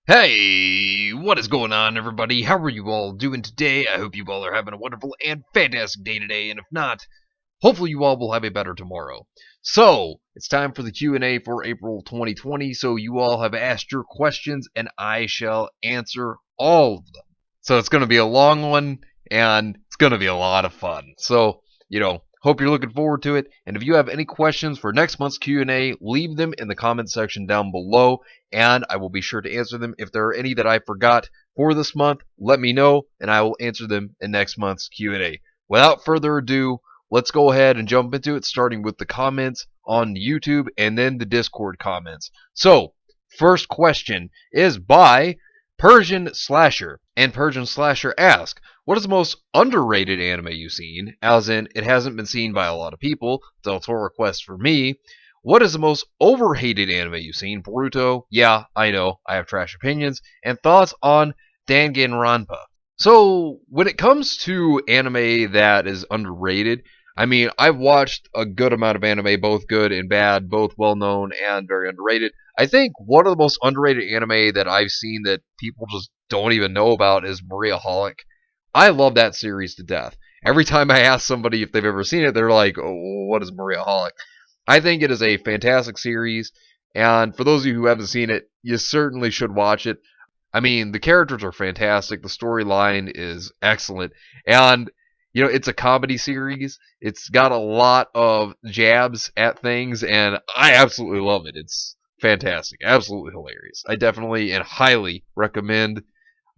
Hey, what is going on, everybody? How are you all doing today? I hope you all are having a wonderful and fantastic day today, and if not, hopefully you all will have a better tomorrow. So, it's time for the Q&A for April 2020, so you all have asked your questions, and I shall answer all of them. So it's going to be a long one, and it's going to be a lot of fun. So, hope you're looking forward to it. And if you have any questions for next month's Q&A, leave them in the comment section down below, and I will be sure to answer them. If there are any that I forgot for this month, let me know, and I will answer them in next month's Q&A. Without further ado, let's go ahead and jump into it, starting with the comments on YouTube and then the Discord comments. So, first question is by Persian Slasher, and Persian Slasher asks, what is the most underrated anime you've seen? As in, it hasn't been seen by a lot of people. Del Toro request for me. What is the most overhated anime you've seen? Boruto. Yeah, I know. I have trash opinions. And thoughts on Danganronpa. So, when it comes to anime that is underrated, I mean, I've watched a good amount of anime, both good and bad, both well-known and very underrated. I think one of the most underrated anime that I've seen that people just don't even know about is Mariaholic. I love that series to death. Every time I ask somebody if they've ever seen it, they're like, oh, what is Mariaholic? I think it is a fantastic series, and for those of you who haven't seen it, you certainly should watch it. I mean, the characters are fantastic, the storyline is excellent, and it's a comedy series. It's got a lot of jabs at things, and I absolutely love it. It's fantastic, absolutely hilarious. I definitely and highly recommend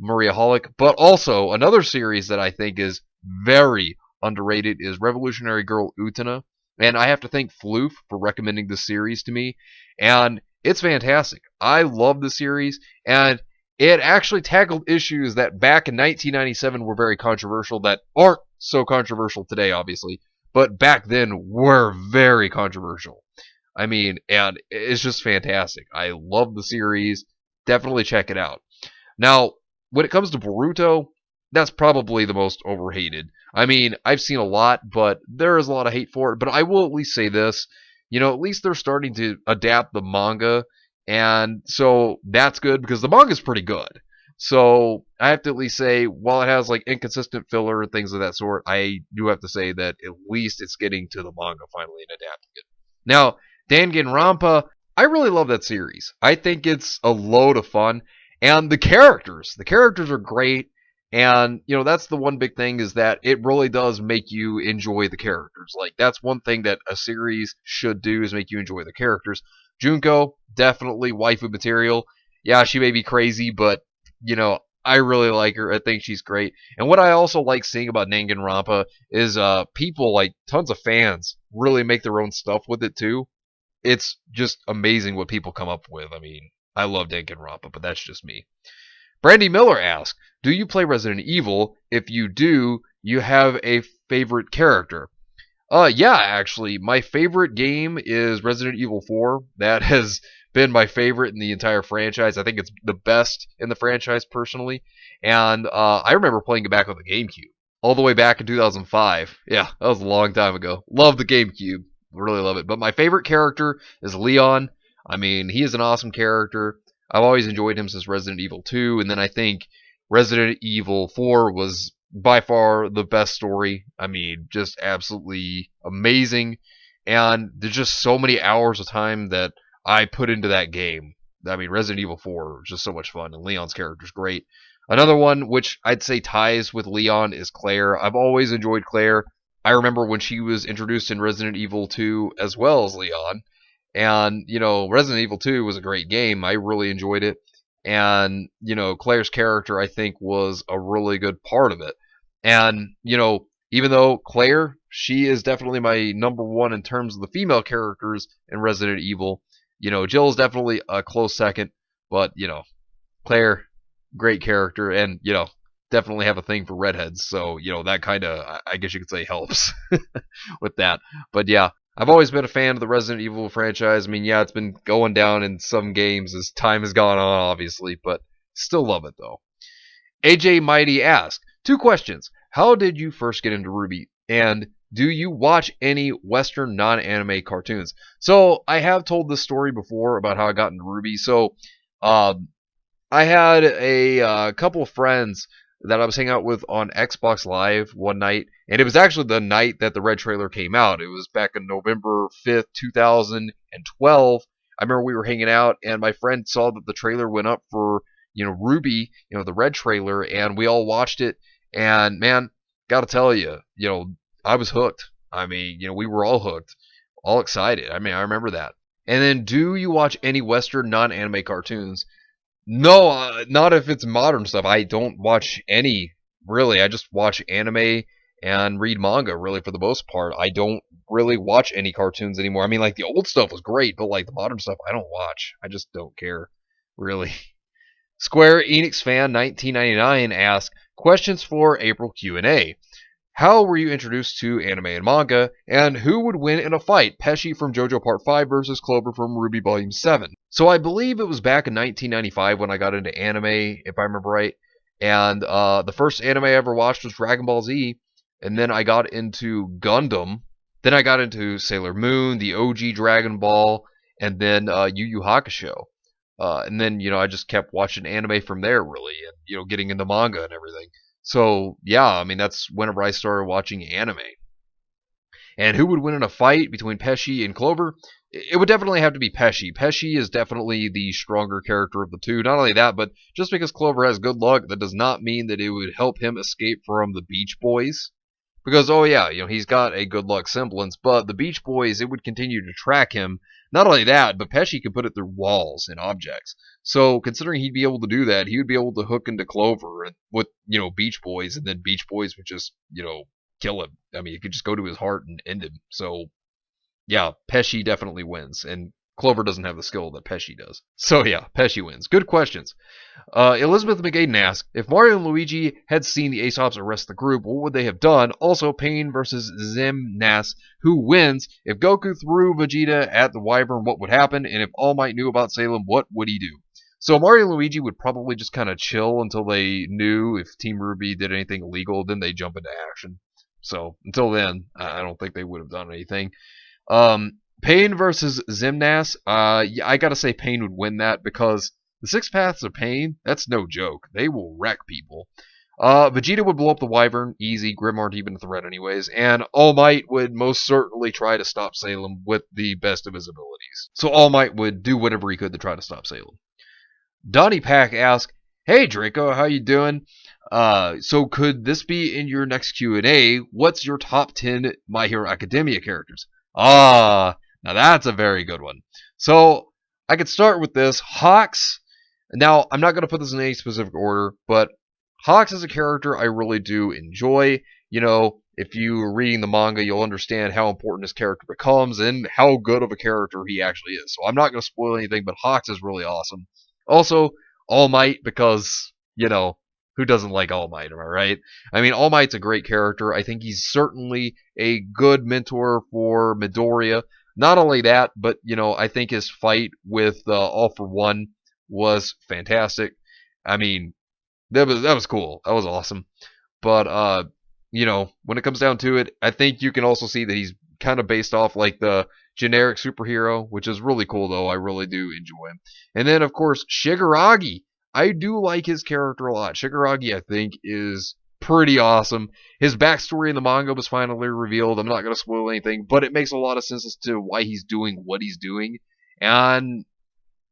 Mariaholic. But also, another series that I think is very underrated is Revolutionary Girl Utena. And I have to thank Floof for recommending this series to me. And it's fantastic. I love the series. And it actually tackled issues that back in 1997 were very controversial, that aren't so controversial today, obviously, but back then were very controversial. I mean, and it's just fantastic. I love the series. Definitely check it out. Now, when it comes to Boruto, that's probably the most overhated. I mean, I've seen a lot, but there is a lot of hate for it. But I will at least say this. At least they're starting to adapt the manga, and so that's good because the manga is pretty good. So I have to at least say, while it has like inconsistent filler and things of that sort, I do have to say that at least it's getting to the manga finally and adapting it. Now, Danganronpa, I really love that series. I think it's a load of fun. And the characters are great. And, that's the one big thing is that it really does make you enjoy the characters. Like, that's one thing that a series should do is make you enjoy the characters. Junko, definitely waifu material. Yeah, she may be crazy, but, I really like her. I think she's great. And what I also like seeing about Danganronpa is people, like tons of fans, really make their own stuff with it too. It's just amazing what people come up with. I mean, I love Danganronpa, but that's just me. Brandy Miller asks, do you play Resident Evil? If you do, you have a favorite character? Yeah, actually, my favorite game is Resident Evil 4. That has been my favorite in the entire franchise. I think it's the best in the franchise, personally. And I remember playing it back on the GameCube, all the way back in 2005. Yeah, that was a long time ago. Love the GameCube. Really love it. But my favorite character is Leon. I mean, he is an awesome character. I've always enjoyed him since Resident Evil 2, and then I think Resident Evil 4 was by far the best story. I mean, just absolutely amazing. And there's just so many hours of time that I put into that game. I mean, Resident Evil 4 was just so much fun, and Leon's character is great. Another one, which I'd say ties with Leon, is Claire. I've always enjoyed Claire. I remember when she was introduced in Resident Evil 2 as well as Leon. And, Resident Evil 2 was a great game. I really enjoyed it. And, Claire's character, I think, was a really good part of it. And, even though Claire, she is definitely my number one in terms of the female characters in Resident Evil. Jill is definitely a close second. But, Claire, great character. And, definitely have a thing for redheads. So, that kind of, I guess you could say, helps with that. But, yeah. I've always been a fan of the Resident Evil franchise. I mean, yeah, it's been going down in some games as time has gone on, obviously, but still love it, though. AJ Mighty asks, 2 questions. How did you first get into RWBY? And do you watch any Western non-anime cartoons? So, I have told this story before about how I got into RWBY. So, I had a couple of friends that I was hanging out with on Xbox Live one night, and it was actually the night that the Red trailer came out. It was back in November 5th, 2012. I remember we were hanging out, and my friend saw that the trailer went up for, Ruby, the Red trailer, and we all watched it, and man, gotta tell you, I was hooked. I mean, we were all hooked, all excited. I mean, I remember that. And then, do you watch any Western non-anime cartoons? No, not if it's modern stuff. I don't watch any, really. I just watch anime and read manga, really, for the most part. I don't really watch any cartoons anymore. I mean, like, the old stuff was great, but, like, the modern stuff, I don't watch. I just don't care, really. Square Enix fan 1999 asks, questions for April Q&A. How were you introduced to anime and manga, and who would win in a fight, Pesci from JoJo Part 5 versus Clover from Ruby Volume 7? So I believe it was back in 1995 when I got into anime, if I remember right, and the first anime I ever watched was Dragon Ball Z, and then I got into Gundam, then I got into Sailor Moon, the OG Dragon Ball, and then Yu Yu Hakusho. And then, I just kept watching anime from there, really, and, getting into manga and everything. So, yeah, I mean, that's whenever I started watching anime. And who would win in a fight between Pesci and Clover? It would definitely have to be Pesci. Pesci is definitely the stronger character of the two. Not only that, but just because Clover has good luck, that does not mean that it would help him escape from the Beach Boys. Because, oh yeah, he's got a good luck semblance, but the Beach Boys, it would continue to track him. Not only that, but Pesci could put it through walls and objects. So, considering he'd be able to do that, he would be able to hook into Clover with, Beach Boys, and then Beach Boys would just, kill him. I mean, it could just go to his heart and end him. So, yeah, Pesci definitely wins, and Clover doesn't have the skill that Pesci does. So yeah, Pesci wins. Good questions. Elizabeth McGaden asked, if Mario and Luigi had seen the Aesops arrest the group, what would they have done? Also, Pain versus Xemnas, who wins? If Goku threw Vegeta at the Wyvern, what would happen? And if All Might knew about Salem, what would he do? So Mario and Luigi would probably just kind of chill until they knew if Team Ruby did anything illegal, then they jump into action. So until then, I don't think they would have done anything. Pain versus Xemnas, yeah, I gotta say Pain would win that because the Six Paths of Pain, that's no joke. They will wreck people. Vegeta would blow up the Wyvern, easy. Grim aren't even a threat anyways. And All Might would most certainly try to stop Salem with the best of his abilities. So All Might would do whatever he could to try to stop Salem. Donnie Pack asks, hey Draco, how you doing? So could this be in your next Q&A? What's your top 10 My Hero Academia characters? Now that's a very good one. So I could start with this. Hawks. Now, I'm not going to put this in any specific order, but Hawks is a character I really do enjoy. If you're reading the manga, you'll understand how important his character becomes and how good of a character he actually is. So I'm not going to spoil anything, but Hawks is really awesome. Also, All Might, because, who doesn't like All Might, am I right? I mean, All Might's a great character. I think he's certainly a good mentor for Midoriya. Not only that, but, I think his fight with All For One was fantastic. I mean, that was cool. That was awesome. But, when it comes down to it, I think you can also see that he's kind of based off like the generic superhero, which is really cool, though. I really do enjoy him. And then, of course, Shigaragi. I do like his character a lot. Shigaragi, I think, is pretty awesome. His backstory in the manga was finally revealed. I'm not going to spoil anything, but it makes a lot of sense as to why he's doing what he's doing. And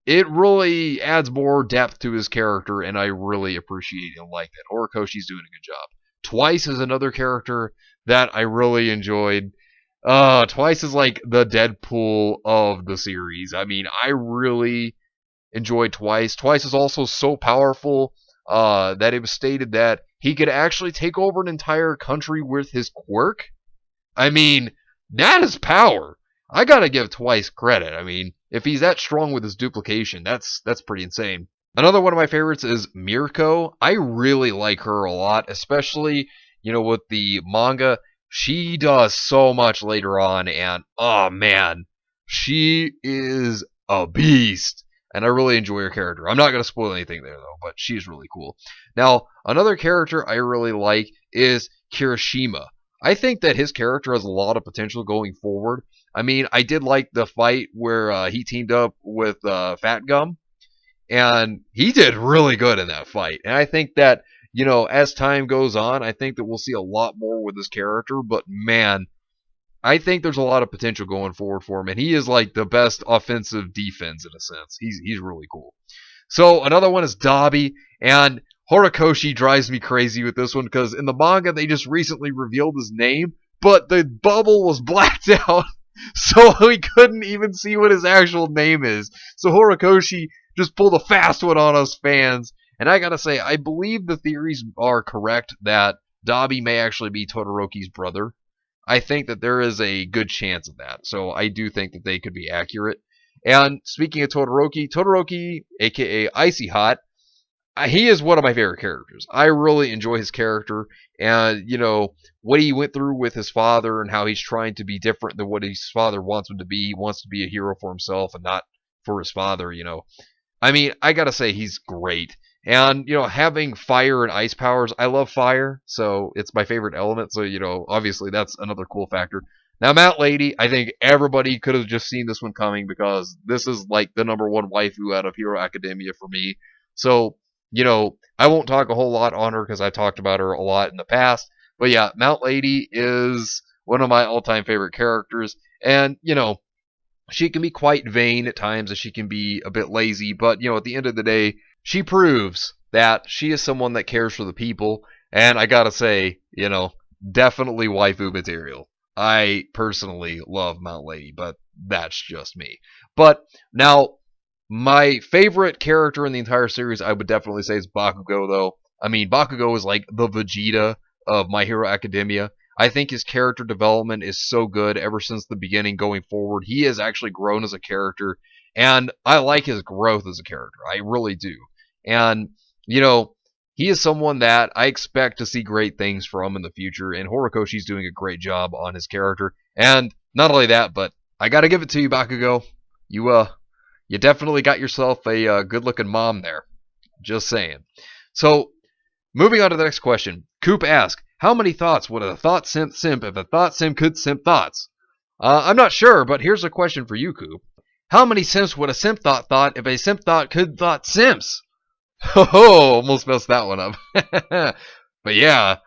it really adds more depth to his character, and I really appreciate and like that. Horikoshi's doing a good job. Twice is another character that I really enjoyed. Twice is like the Deadpool of the series. I mean, I really enjoyed Twice. Twice is also so powerful that it was stated that he could actually take over an entire country with his quirk. I mean, that is power. I gotta give Twice credit. I mean, if he's that strong with his duplication, that's pretty insane. Another one of my favorites is Mirko. I really like her a lot, especially, with the manga. She does so much later on, and oh man, she is a beast. And I really enjoy her character. I'm not going to spoil anything there, though, but she's really cool. Now, another character I really like is Kirishima. I think that his character has a lot of potential going forward. I mean, I did like the fight where he teamed up with Fat Gum. and he did really good in that fight. And I think that, you know, as time goes on, I think that we'll see a lot more with his character, but man, I think there's a lot of potential going forward for him, and he is like the best offensive defense in a sense. He's really cool. So another one is Dabi, and Horikoshi drives me crazy with this one because in the manga they just recently revealed his name, but the bubble was blacked out, so we couldn't even see what his actual name is. So Horikoshi just pulled a fast one on us fans, and I gotta say, I believe the theories are correct that Dabi may actually be Todoroki's brother. I think that there is a good chance of that, so I do think that they could be accurate. And speaking of Todoroki, aka Icy Hot, he is one of my favorite characters. I really enjoy his character, and you know what he went through with his father, and how he's trying to be different than what his father wants him to be. He wants to be a hero for himself and not for his father. You know, I mean, I gotta say he's great. And, you know, having fire and ice powers, I love fire, so it's my favorite element, so, you know, obviously that's another cool factor. Now, Mount Lady, I think everybody could have just seen this one coming because this is like the #1 waifu out of Hero Academia for me. So, you know, I won't talk a whole lot on her because I talked about her a lot in the past. But yeah, Mount Lady is one of my all-time favorite characters, and, you know, she can be quite vain at times, and she can be a bit lazy, but, you know, at the end of the day, she proves that she is someone that cares for the people, and I gotta say, you know, definitely waifu material. I personally love Mount Lady, but that's just me. But now, my favorite character in the entire series, I would definitely say is Bakugo, though. I mean, Bakugo is like the Vegeta of My Hero Academia. I think his character development is so good ever since the beginning going forward. He has actually grown as a character, and I like his growth as a character. I really do. And, you know, he is someone that I expect to see great things from in the future, and Horikoshi's doing a great job on his character. And not only that, but I gotta give it to you, Bakugo. You definitely got yourself a good-looking mom there. Just saying. So, moving on to the next question. Coop asks, how many thoughts would a thought simp if a thought simp could simp thoughts? I'm not sure, but here's a question for you, Coop. How many simps would a simp thought if a simp thought could thought simps? Oh, almost messed that one up. But yeah.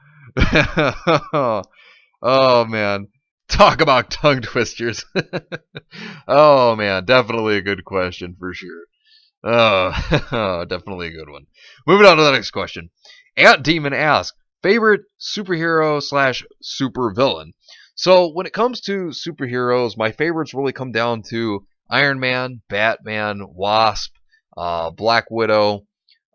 Oh, man. Talk about tongue twisters. Oh, man. Definitely a good question for sure. Oh, definitely a good one. Moving on to the next question. Ant Demon asks, favorite superhero / supervillain? So, when it comes to superheroes, my favorites really come down to Iron Man, Batman, Wasp, Black Widow,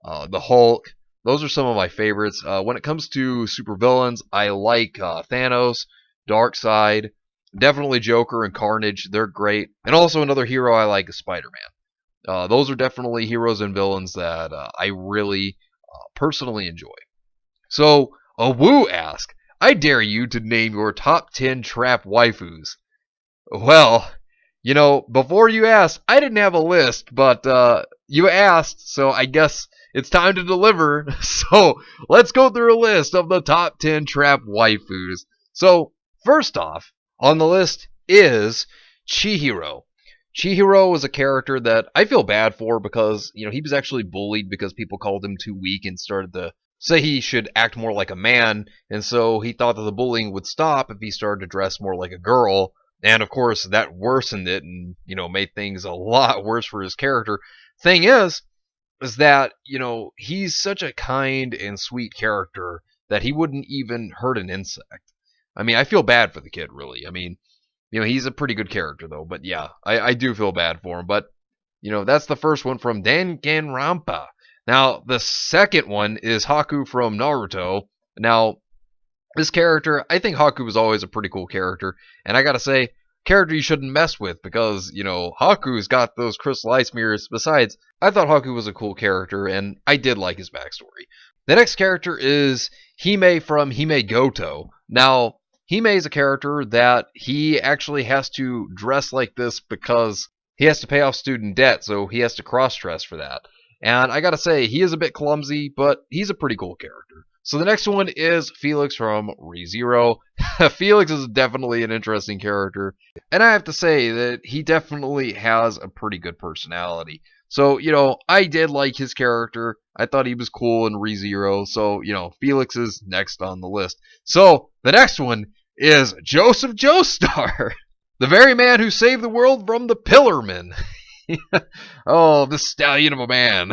the Hulk. Those are some of my favorites. When it comes to supervillains, I like Thanos, Darkseid, definitely Joker and Carnage. They're great. And also another hero I like is Spider-Man. Those are definitely heroes and villains that I really personally enjoy. So, Woo asks, I dare you to name your top 10 trap waifus. Well, you know, before you asked, I didn't have a list, but you asked, so I guess it's time to deliver. So, let's go through a list of the top 10 trap waifus. So, first off, on the list is Chihiro. Chihiro was a character that I feel bad for because, you know, he was actually bullied because people called him too weak and started to say he should act more like a man, and so he thought that the bullying would stop if he started to dress more like a girl, and of course that worsened it and, you know, made things a lot worse for his character. Thing is that, you know, he's such a kind and sweet character that he wouldn't even hurt an insect. I mean, I feel bad for the kid, really. I mean, you know, he's a pretty good character, though. But yeah, I do feel bad for him. But, you know, that's the first one from Danganronpa. Now, the second one is Haku from Naruto. Now, this character, I think Haku was always a pretty cool character. And I gotta say, character you shouldn't mess with because, you know, Haku's got those crystal ice mirrors. Besides, I thought Haku was a cool character, and I did like his backstory. The next character is Hime from Hime Goto. Now, Hime is a character that he actually has to dress like this because he has to pay off student debt, so he has to cross-dress for that. And I gotta say, he is a bit clumsy, but he's a pretty cool character. So the next one is Felix from ReZero. Felix is definitely an interesting character, and I have to say that he definitely has a pretty good personality. So, I did like his character. I thought he was cool in ReZero. So, Felix is next on the list. So, the next one is Joseph Joestar, the very man who saved the world from the Pillarmen. Oh, this stallion of a man.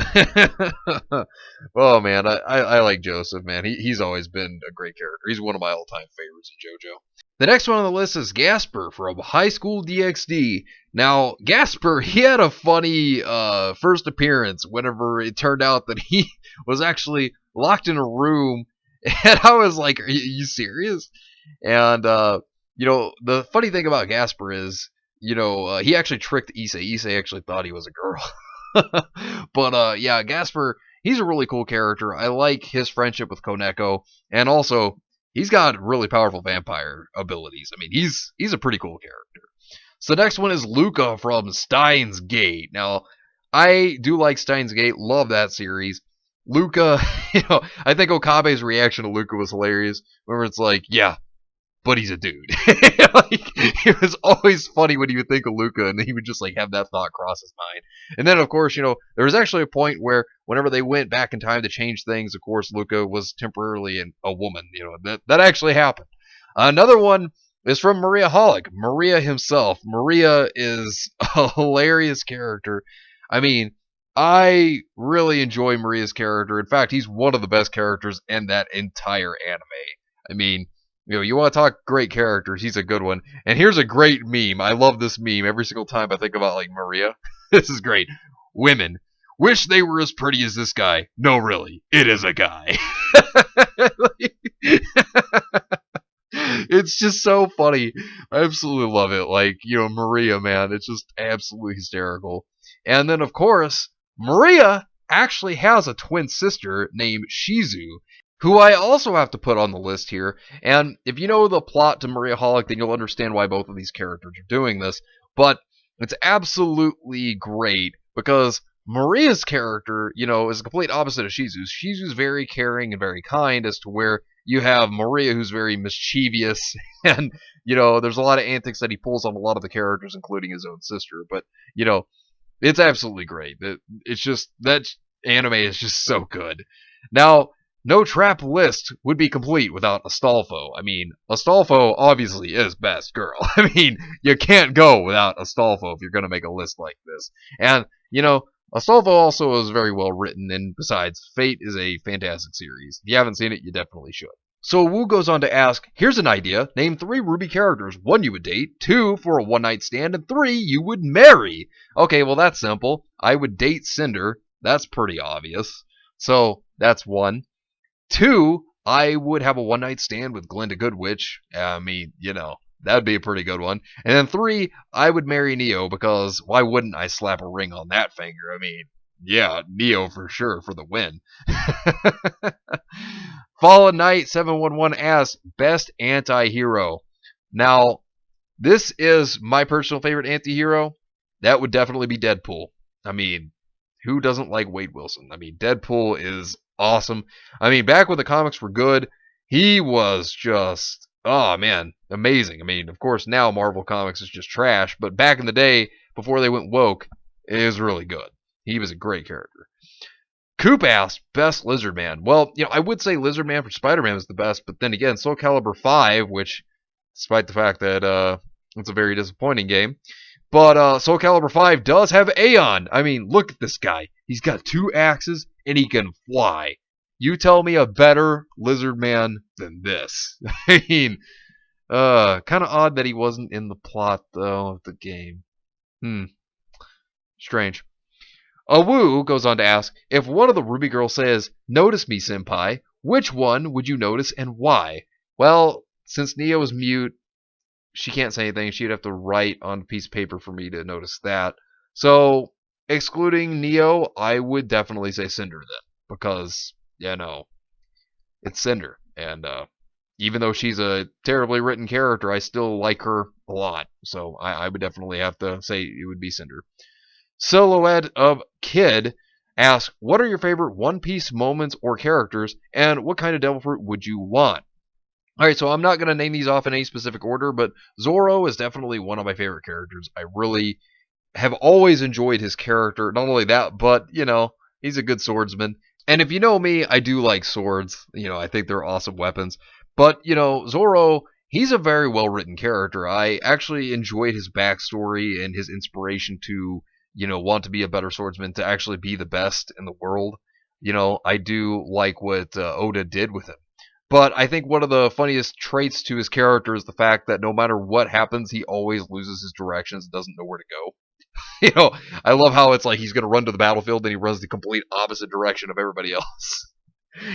Oh, man, I like Joseph, man. He's always been a great character. He's one of my all-time favorites in JoJo. The next one on the list is Gasper from Highschool Dxd. Now, Gasper, he had a funny first appearance whenever it turned out that he was actually locked in a room. And I was like, are you serious? And, the funny thing about Gasper is, he actually tricked Issei. Issei actually thought he was a girl. But, yeah, Gasper, he's a really cool character. I like his friendship with Koneko. And also, he's got really powerful vampire abilities. I mean, he's a pretty cool character. So the next one is Luca from Steins Gate. Now, I do like Steins Gate. Love that series. Luca, I think Okabe's reaction to Luca was hilarious. Where it's like, yeah, but he's a dude. It was always funny when he would think of Luca, and he would just have that thought cross his mind. And then, of course, there was actually a point where whenever they went back in time to change things, of course, Luca was temporarily a woman. That actually happened. Another one is from Maria Holic. Maria himself. Maria is a hilarious character. I mean, I really enjoy Maria's character. In fact, he's one of the best characters in that entire anime. I mean, you want to talk great characters, he's a good one. And here's a great meme. I love this meme every single time I think about, Maria. This is great. Women. Wish they were as pretty as this guy. No, really. It is a guy. It's just so funny. I absolutely love it. Maria, man. It's just absolutely hysterical. And then, of course, Maria actually has a twin sister named Shizu, who I also have to put on the list here. And if you know the plot to Maria Holic, then you'll understand why both of these characters are doing this. But it's absolutely great because Maria's character, is the complete opposite of Shizu's. Shizu's very caring and very kind, as to where you have Maria, who's very mischievous, and, there's a lot of antics that he pulls on a lot of the characters, including his own sister. But, it's absolutely great. It's just, that anime is just so good. Now, no Trap list would be complete without Astolfo. I mean, Astolfo obviously is best girl. I mean, you can't go without Astolfo if you're going to make a list like this. And, Astolfo also is very well written, and besides, Fate is a fantastic series. If you haven't seen it, you definitely should. So Wu goes on to ask, here's an idea. Name 3 Ruby characters. 1 you would date, 2 for a one-night stand, and 3 you would marry. Okay, well that's simple. I would date Cinder. That's pretty obvious. So, that's 1. 2, I would have a one-night stand with Glinda Goodwitch. I mean, that'd be a pretty good one. And then 3, I would marry Neo, because why wouldn't I slap a ring on that finger? I mean, yeah, Neo for sure for the win. Fallen Knight 711 asks, best anti-hero. Now, this is my personal favorite anti-hero. That would definitely be Deadpool. I mean, who doesn't like Wade Wilson? I mean, Deadpool is awesome. I mean, back when the comics were good, he was just, oh man, amazing. I mean, of course, now Marvel Comics is just trash, but back in the day, before they went woke, it was really good. He was a great character. Coop asked, best Lizard Man. Well, I would say Lizard Man for Spider-Man is the best, but then again, Soul Calibur 5, which, despite the fact that it's a very disappointing game, but Soul Calibur 5 does have Aeon. I mean, look at this guy. He's got 2 axes, and he can fly. You tell me a better Lizard Man than this. I mean, kind of odd that he wasn't in the plot, though, of the game. Strange. Awu goes on to ask, if one of the Ruby girls says, notice me, senpai, which one would you notice and why? Well, since Neo is mute, she can't say anything. She'd have to write on a piece of paper for me to notice that. So, excluding Neo, I would definitely say Cinder then. Because, it's Cinder. And even though she's a terribly written character, I still like her a lot. So, I would definitely have to say it would be Cinder. Silhouette of Kid asks, what are your favorite One Piece moments or characters, and what kind of devil fruit would you want? Alright, so I'm not going to name these off in any specific order, but Zoro is definitely one of my favorite characters. I really have always enjoyed his character. Not only that, but, he's a good swordsman. And if you know me, I do like swords. I think they're awesome weapons. But, Zoro, he's a very well-written character. I actually enjoyed his backstory and his inspiration to, want to be a better swordsman, to actually be the best in the world. I do like what Oda did with him. But I think one of the funniest traits to his character is the fact that no matter what happens, he always loses his directions and doesn't know where to go. I love how it's like he's going to run to the battlefield and he runs the complete opposite direction of everybody else.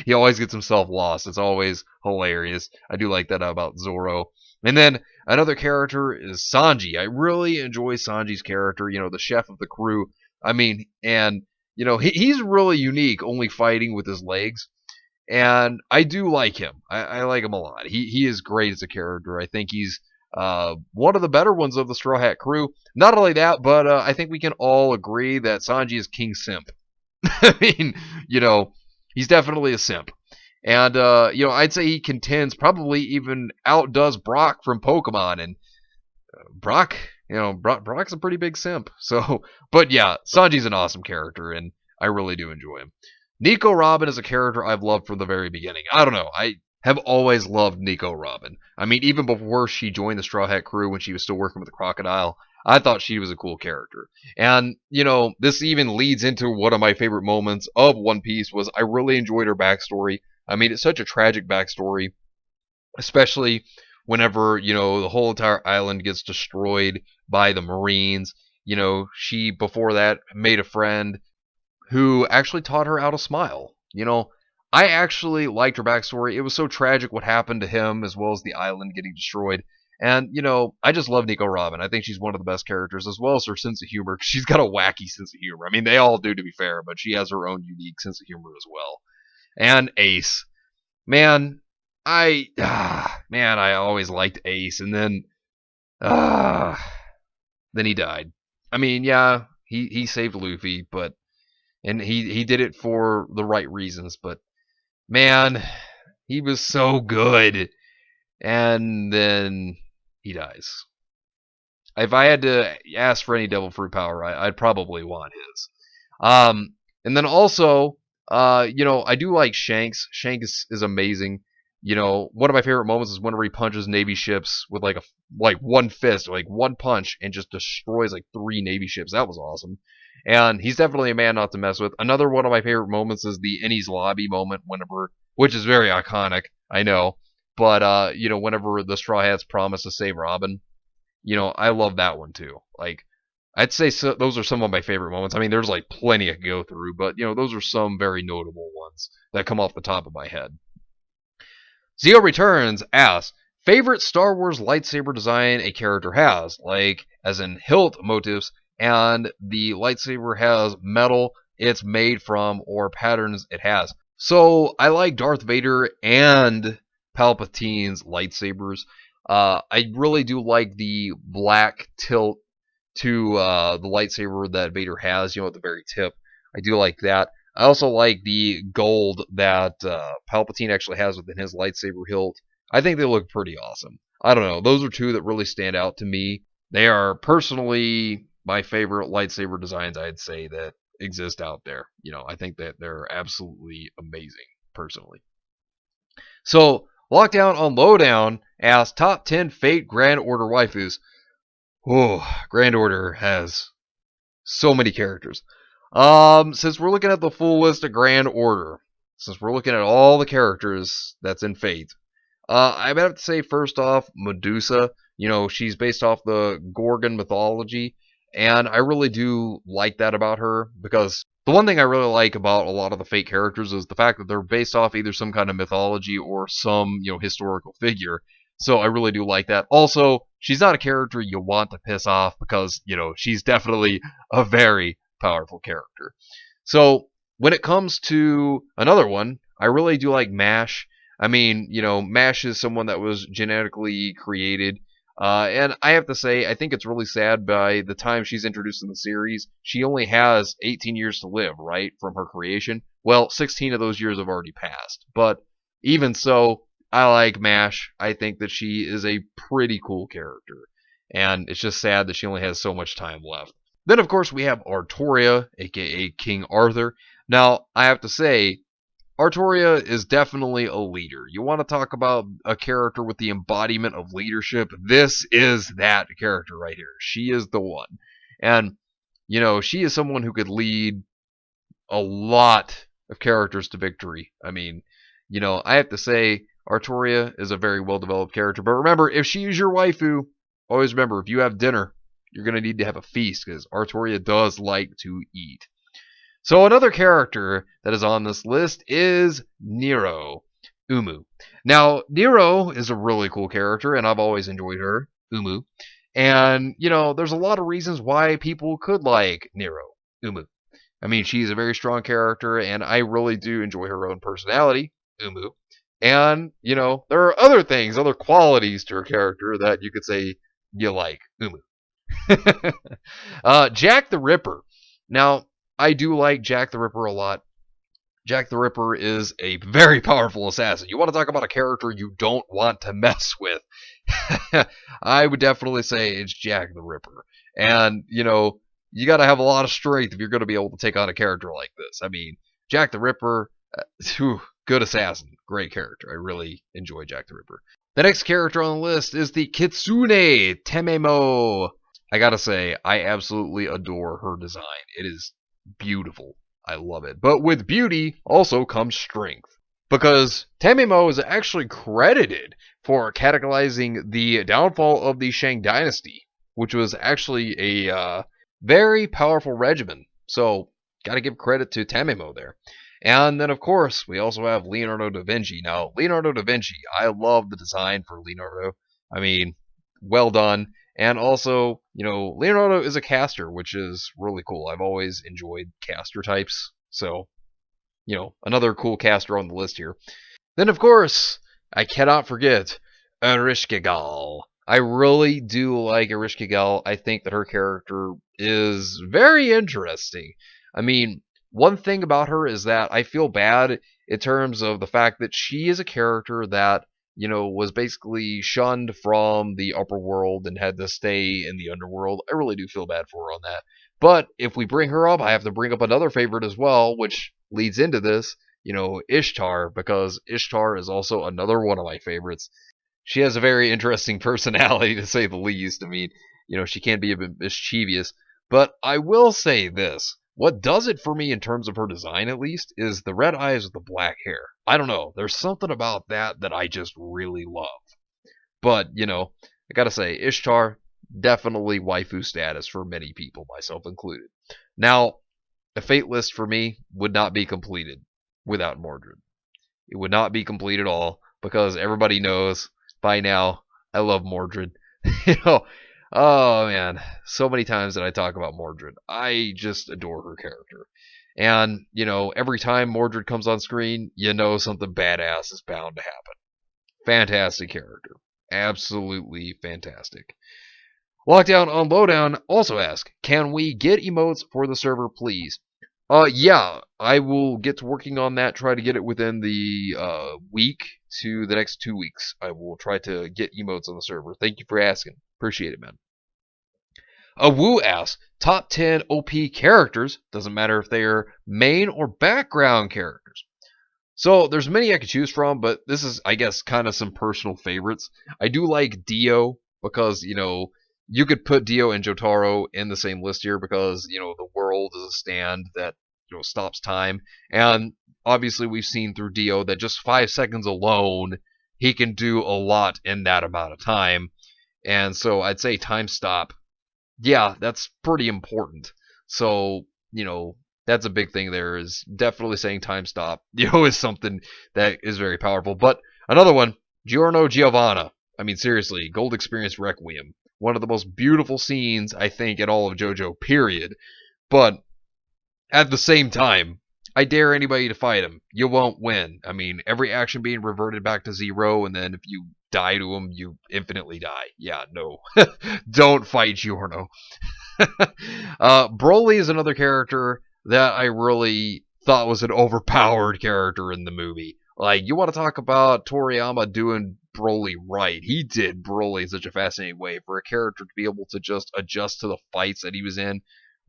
He always gets himself lost. It's always hilarious. I do like that about Zoro. And then another character is Sanji. I really enjoy Sanji's character, the chef of the crew. I mean, and, he's really unique, only fighting with his legs. And I do like him. I like him a lot. He is great as a character. I think he's one of the better ones of the Straw Hat crew. Not only that, but I think we can all agree that Sanji is King Simp. I mean, he's definitely a simp. And, I'd say he contends, probably even outdoes Brock from Pokemon. And Brock, Brock's a pretty big simp. So, but yeah, Sanji's an awesome character, and I really do enjoy him. Nico Robin is a character I've loved from the very beginning. I don't know. I have always loved Nico Robin. I mean, even before she joined the Straw Hat crew when she was still working with the Crocodile, I thought she was a cool character. And, this even leads into one of my favorite moments of One Piece was I really enjoyed her backstory. I mean, it's such a tragic backstory, especially whenever, the whole entire island gets destroyed by the Marines. She, before that, made a friend who actually taught her how to smile. I actually liked her backstory. It was so tragic what happened to him as well as the island getting destroyed. And, I just love Nico Robin. I think she's one of the best characters, as well as her sense of humor. She's got a wacky sense of humor. I mean, they all do, to be fair, but she has her own unique sense of humor as well. And Ace. Man, I always liked Ace. And then he died. I mean, yeah, he saved Luffy, but and he did it for the right reasons, but man, he was so good. And then he dies. If I had to ask for any Devil Fruit power, I'd probably want his. And then also, I do like Shanks. Shanks is amazing. One of my favorite moments is whenever he punches Navy ships with like one fist, like one punch, and just destroys like 3 Navy ships. That was awesome. And he's definitely a man not to mess with. Another one of my favorite moments is the Enies Lobby moment, which is very iconic, I know. But, whenever the Straw Hats promise to save Robin, I love that one too. Like, I'd say those are some of my favorite moments. I mean, there's like plenty I could go through, but, those are some very notable ones that come off the top of my head. Zio Returns asks, favorite Star Wars lightsaber design a character has, like, as in hilt motifs, and the lightsaber has metal it's made from or patterns it has. So I like Darth Vader and Palpatine's lightsabers. I really do like the black tilt to the lightsaber that Vader has, at the very tip. I do like that. I also like the gold that Palpatine actually has within his lightsaber hilt. I think they look pretty awesome. I don't know. Those are 2 that really stand out to me. They are personally my favorite lightsaber designs, I'd say, that exist out there. I think that they're absolutely amazing, personally. So, Lockdown on Lowdown asks, top 10 Fate Grand Order waifus. Oh, Grand Order has so many characters. Since we're looking at the full list of Grand Order, since we're looking at all the characters that's in Fate, I have to say, first off, Medusa. She's based off the Gorgon mythology, and I really do like that about her, because the one thing I really like about a lot of the Fate characters is the fact that they're based off either some kind of mythology or some, historical figure. So I really do like that. Also, she's not a character you want to piss off because, she's definitely a very powerful character. So when it comes to another one, I really do like MASH. I mean, MASH is someone that was genetically created. And I have to say, I think it's really sad by the time she's introduced in the series, she only has 18 years to live, right, from her creation. Well, 16 of those years have already passed. But even so, I like MASH. I think that she is a pretty cool character. And it's just sad that she only has so much time left. Then, of course, we have Artoria, aka King Arthur. Now, I have to say, Artoria is definitely a leader. You want to talk about a character with the embodiment of leadership? This is that character right here. She is the one. And, she is someone who could lead a lot of characters to victory. I mean, I have to say, Artoria is a very well developed character. But remember, if she is your waifu, always remember, if you have dinner, you're going to need to have a feast because Artoria does like to eat. So another character that is on this list is Nero, Umu. Now, Nero is a really cool character, and I've always enjoyed her, Umu. And, there's a lot of reasons why people could like Nero, Umu. I mean, she's a very strong character, and I really do enjoy her own personality, Umu. And, there are other things, other qualities to her character that you could say you like, Umu. Jack the Ripper. Now, I do like Jack the Ripper a lot. Jack the Ripper is a very powerful assassin. You want to talk about a character you don't want to mess with? I would definitely say it's Jack the Ripper. And, you got to have a lot of strength if you're going to be able to take on a character like this. I mean, Jack the Ripper, good assassin. Great character. I really enjoy Jack the Ripper. The next character on the list is the Kitsune Tememo. I gotta say, I absolutely adore her design. It is beautiful. I love it. But with beauty also comes strength. Because Tememo is actually credited for catalyzing the downfall of the Shang Dynasty, which was actually a very powerful regimen. So, gotta give credit to Tememo there. And then, of course, we also have Leonardo Da Vinci. Now, Leonardo Da Vinci, I love the design for Leonardo. I mean, well done. And also, Leonardo is a caster, which is really cool. I've always enjoyed caster types. So, another cool caster on the list here. Then, of course, I cannot forget Ereshkigal. I really do like Ereshkigal. I think that her character is very interesting. I mean, one thing about her is that I feel bad in terms of the fact that she is a character that, was basically shunned from the upper world and had to stay in the underworld. I really do feel bad for her on that. But if we bring her up, I have to bring up another favorite as well, which leads into this, Ishtar, because Ishtar is also another one of my favorites. She has a very interesting personality, to say the least. I mean, she can be a bit mischievous. But I will say this. What does it for me in terms of her design, at least, is the red eyes with the black hair. I don't know. There's something about that I just really love. But, I gotta say, Ishtar, definitely waifu status for many people, myself included. Now, a fate list for me would not be completed without Mordred. It would not be complete at all, because everybody knows by now I love Mordred. Oh man, so many times that I talk about Mordred. I just adore her character. And, every time Mordred comes on screen, something badass is bound to happen. Fantastic character. Absolutely fantastic. Lockdown on Lowdown also asks, can we get emotes for the server, please? Yeah, I will get to working on that, try to get it within the week to the next 2 weeks. I will try to get emotes on the server. Thank you for asking. Appreciate it, man. Wu asks, top 10 OP characters, doesn't matter if they are main or background characters. So there's many I could choose from, but this is, I guess, kind of some personal favorites. I do like Dio because, you could put Dio and Jotaro in the same list here because, the world is a stand that, stops time. And obviously we've seen through Dio that just 5 seconds alone, he can do a lot in that amount of time. And so I'd say time stop. Yeah, that's pretty important. So, that's a big thing there, is definitely saying time stop, is something that is very powerful. But another one, Giorno Giovanna. I mean, seriously, Gold Experience Requiem. One of the most beautiful scenes, I think, in all of JoJo, period. But at the same time, I dare anybody to fight him. You won't win. I mean, every action being reverted back to 0, and then if you die to him, you infinitely die. Yeah, no. Don't fight Giorno. Broly is another character that I really thought was an overpowered character in the movie. Like, you want to talk about Toriyama doing Broly right. He did Broly in such a fascinating way for a character to be able to just adjust to the fights that he was in.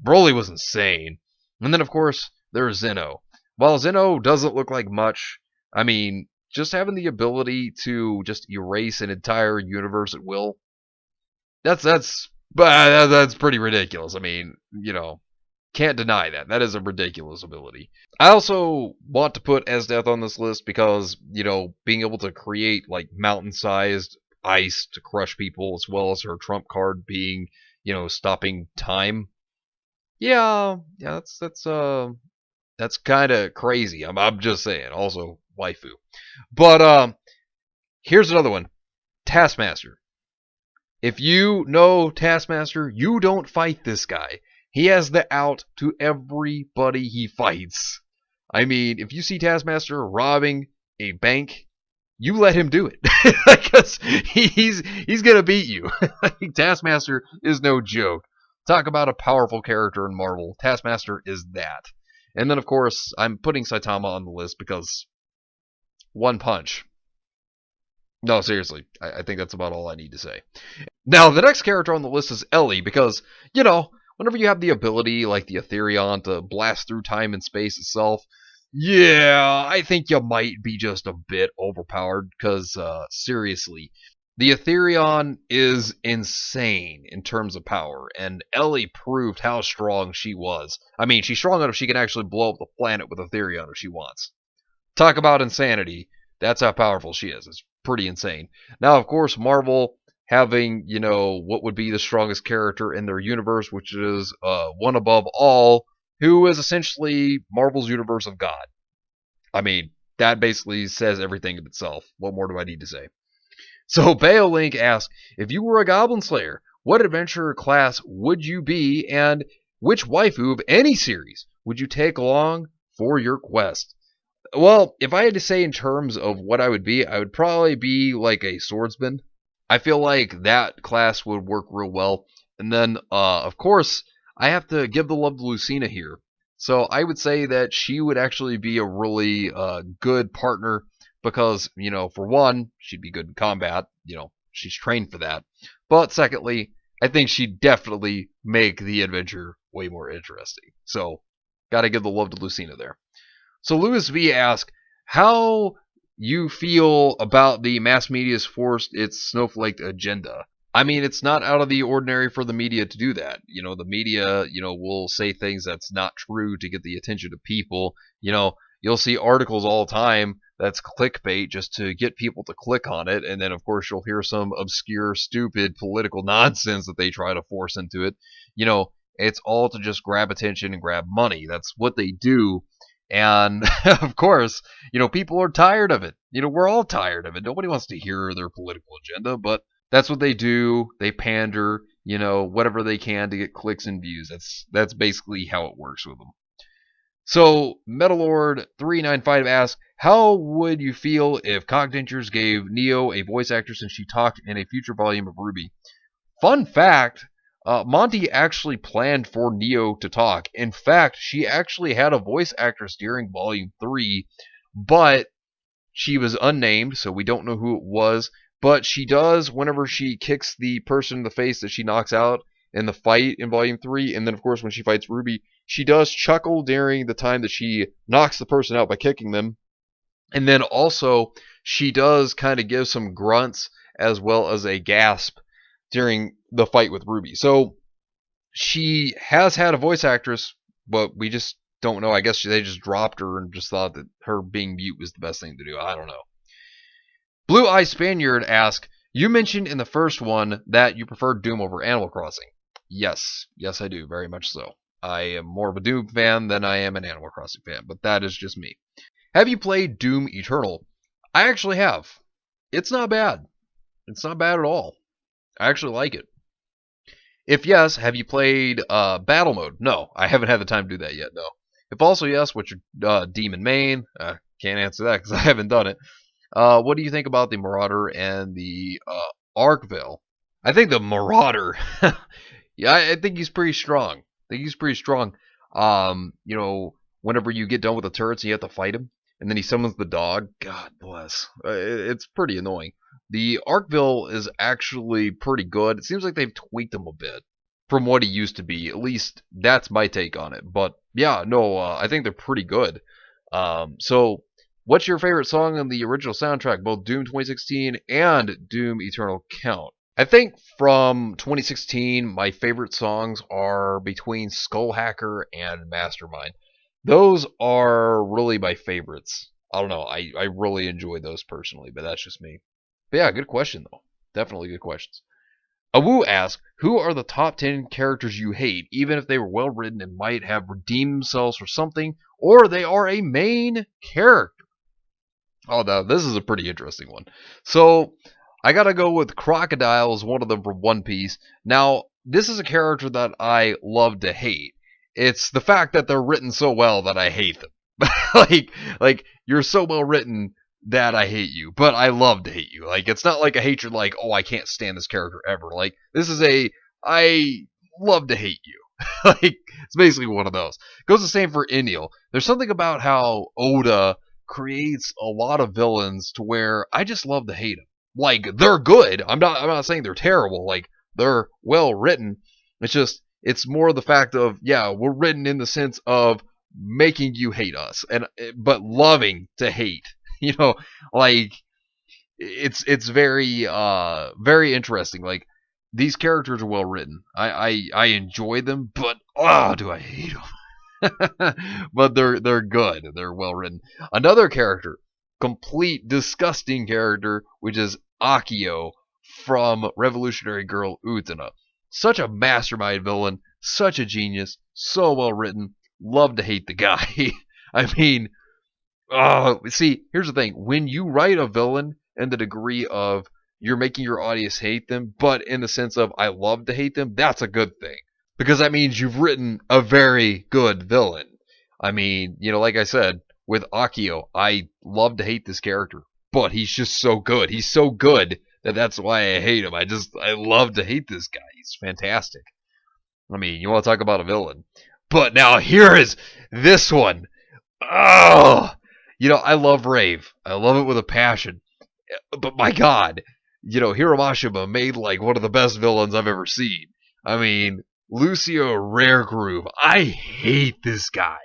Broly was insane. And then, of course, there's Zeno. While Zeno doesn't look like much, I mean, just having the ability to just erase an entire universe at will, that's pretty ridiculous. I mean, can't deny that. That is a ridiculous ability. I also want to put Esdeath on this list because, being able to create like mountain-sized ice to crush people, as well as her trump card being, stopping time. Yeah, that's kind of crazy. I'm just saying. Also, waifu. But here's another one. Taskmaster. If you know Taskmaster, you don't fight this guy. He has the out to everybody he fights. I mean, if you see Taskmaster robbing a bank, you let him do it. Because he's gonna beat you. Taskmaster is no joke. Talk about a powerful character in Marvel. Taskmaster is that. And then, of course, I'm putting Saitama on the list because One Punch. No, seriously. I think that's about all I need to say. Now, the next character on the list is Ellie because, whenever you have the ability, like the Etherion, to blast through time and space itself, yeah, I think you might be just a bit overpowered because, seriously, the Etherion is insane in terms of power, and Ellie proved how strong she was. I mean, she's strong enough she can actually blow up the planet with Etherion if she wants. Talk about insanity. That's how powerful she is. It's pretty insane. Now, of course, Marvel having, what would be the strongest character in their universe, which is one above all, who is essentially Marvel's universe of God. I mean, that basically says everything in itself. What more do I need to say? So, Baolink asks, if you were a Goblin Slayer, what adventurer class would you be, and which waifu of any series would you take along for your quest? Well, if I had to say in terms of what I would be, I would probably be like a swordsman. I feel like that class would work real well. And then, of course, I have to give the love to Lucina here. So I would say that she would actually be a really good partner because, for one, she'd be good in combat. She's trained for that. But secondly, I think she'd definitely make the adventure way more interesting. So, gotta give the love to Lucina there. So Louis V asks, how you feel about the mass media's forced its snowflake agenda? I mean, it's not out of the ordinary for the media to do that. The media, will say things that's not true to get the attention of people. You'll see articles all the time that's clickbait just to get people to click on it. And then, of course, you'll hear some obscure, stupid political nonsense that they try to force into it. It's all to just grab attention and grab money. That's what they do. And, of course, people are tired of it. We're all tired of it. Nobody wants to hear their political agenda, but that's what they do. They pander, whatever they can to get clicks and views. That's basically how it works with them. So, Metalord395 asks, how would you feel if Cockdentures gave Neo a voice actor since she talked in a future volume of Ruby? Fun fact, Monty actually planned for Neo to talk. In fact, she actually had a voice actress during Volume 3, but she was unnamed, so we don't know who it was. But she does, whenever she kicks the person in the face that she knocks out in the fight in Volume 3, and then, of course, when she fights Ruby, she does chuckle during the time that she knocks the person out by kicking them. And then also, she does kind of give some grunts as well as a gasp during the fight with Ruby. So she has had a voice actress, but we just don't know. I guess they just dropped her and just thought that her being mute was the best thing to do. I don't know. Blue Eye Spaniard asks, you mentioned in the first one that you preferred Doom over Animal Crossing. Yes, I do, very much so. I am more of a Doom fan than I am an Animal Crossing fan, but that is just me. Have you played Doom Eternal? I actually have. It's not bad. It's not bad at all. I actually like it. If yes, have you played Battle Mode? No, I haven't had the time to do that yet, no. If also yes, what's your demon main? Can't answer that because I haven't done it. What do you think about the Marauder and the Arkville? I think the Marauder, yeah, I think he's pretty strong. Whenever you get done with the turrets, you have to fight him, and then he summons the dog. God bless. It's pretty annoying. The Arkville is actually pretty good. It seems like they've tweaked him a bit. from what he used to be. At least that's my take on it. But yeah, no, I think they're pretty good. So what's your favorite song on the original soundtrack, both Doom 2016 and Doom Eternal Count? I think from 2016, my favorite songs are between Skull Hacker and Mastermind. Those are really my favorites. I don't know. I really enjoy those personally, but that's just me. But yeah, good question, though. Definitely good questions. Awu asks, who are the top 10 characters you hate, even if they were well written and might have redeemed themselves for something, or they are a main character? Oh, now this is a pretty interesting one. So, I gotta go with Crocodile as one of them from One Piece. Now, this is a character that I love to hate. It's the fact that they're written so well that I hate them. like you're so well written that I hate you, but I love to hate you. Like, it's not like a hatred like, oh, I can't stand this character ever. Like, this is I love to hate you. Like, it's basically one of those. Goes the same for Enil. There's something about how Oda creates a lot of villains to where I just love to hate them. Like, they're good. I'm not saying they're terrible. Like, they're well written. It's more the fact of, yeah, we're written in the sense of making you hate us, but loving to hate. You know, like, it's very very interesting. Like, these characters are well written. I enjoy them, but do I hate them? But they're good. They're well written. Another character, complete disgusting character, which is Akio from Revolutionary Girl Utena. Such a mastermind villain, such a genius, so well written. Love to hate the guy. I mean, see, here's the thing. When you write a villain in the degree of you're making your audience hate them, but in the sense of I love to hate them, that's a good thing. Because that means you've written a very good villain. I mean, like I said, with Akio, I love to hate this character, but he's just so good. He's so good that's why I hate him. I love to hate this guy. He's fantastic. I mean, you want to talk about a villain. But now here is this one. Oh, I love Rave. I love it with a passion. But my God, Hiromashima made like one of the best villains I've ever seen. I mean, Lucio Rare Groove. I hate this guy.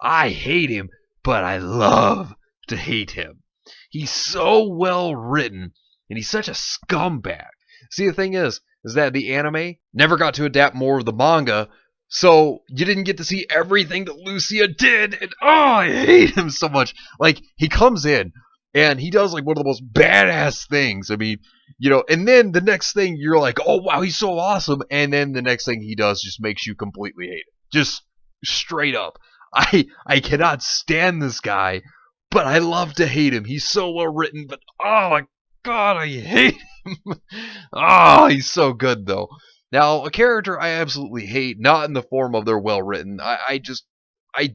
I hate him, but I love to hate him. He's so well written, and he's such a scumbag. See, the thing is that the anime never got to adapt more of the manga, so you didn't get to see everything that Lucia did, and I hate him so much. Like, he comes in, and he does like one of the most badass things. I mean, and then the next thing you're like, oh wow, he's so awesome, and then the next thing he does just makes you completely hate him. Just straight up. I cannot stand this guy, but I love to hate him. He's so well written, but oh my God, I hate him. He's so good though. Now, a character I absolutely hate, not in the form of they're well written. I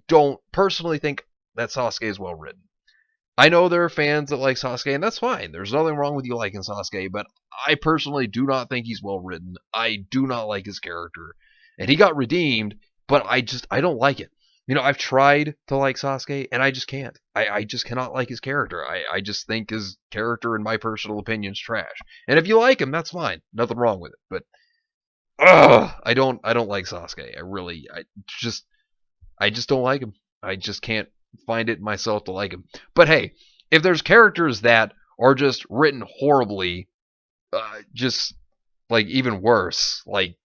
don't personally think that Sasuke is well written. I know there are fans that like Sasuke, and that's fine. There's nothing wrong with you liking Sasuke, but I personally do not think he's well written. I do not like his character. And he got redeemed, but I don't like it. I've tried to like Sasuke, and I just can't. I just cannot like his character. I just think his character, in my personal opinion, is trash. And if you like him, that's fine. Nothing wrong with it. But I don't like Sasuke. I just don't like him. I just can't find it in myself to like him. But hey, if there's characters that are just written horribly, just like even worse, like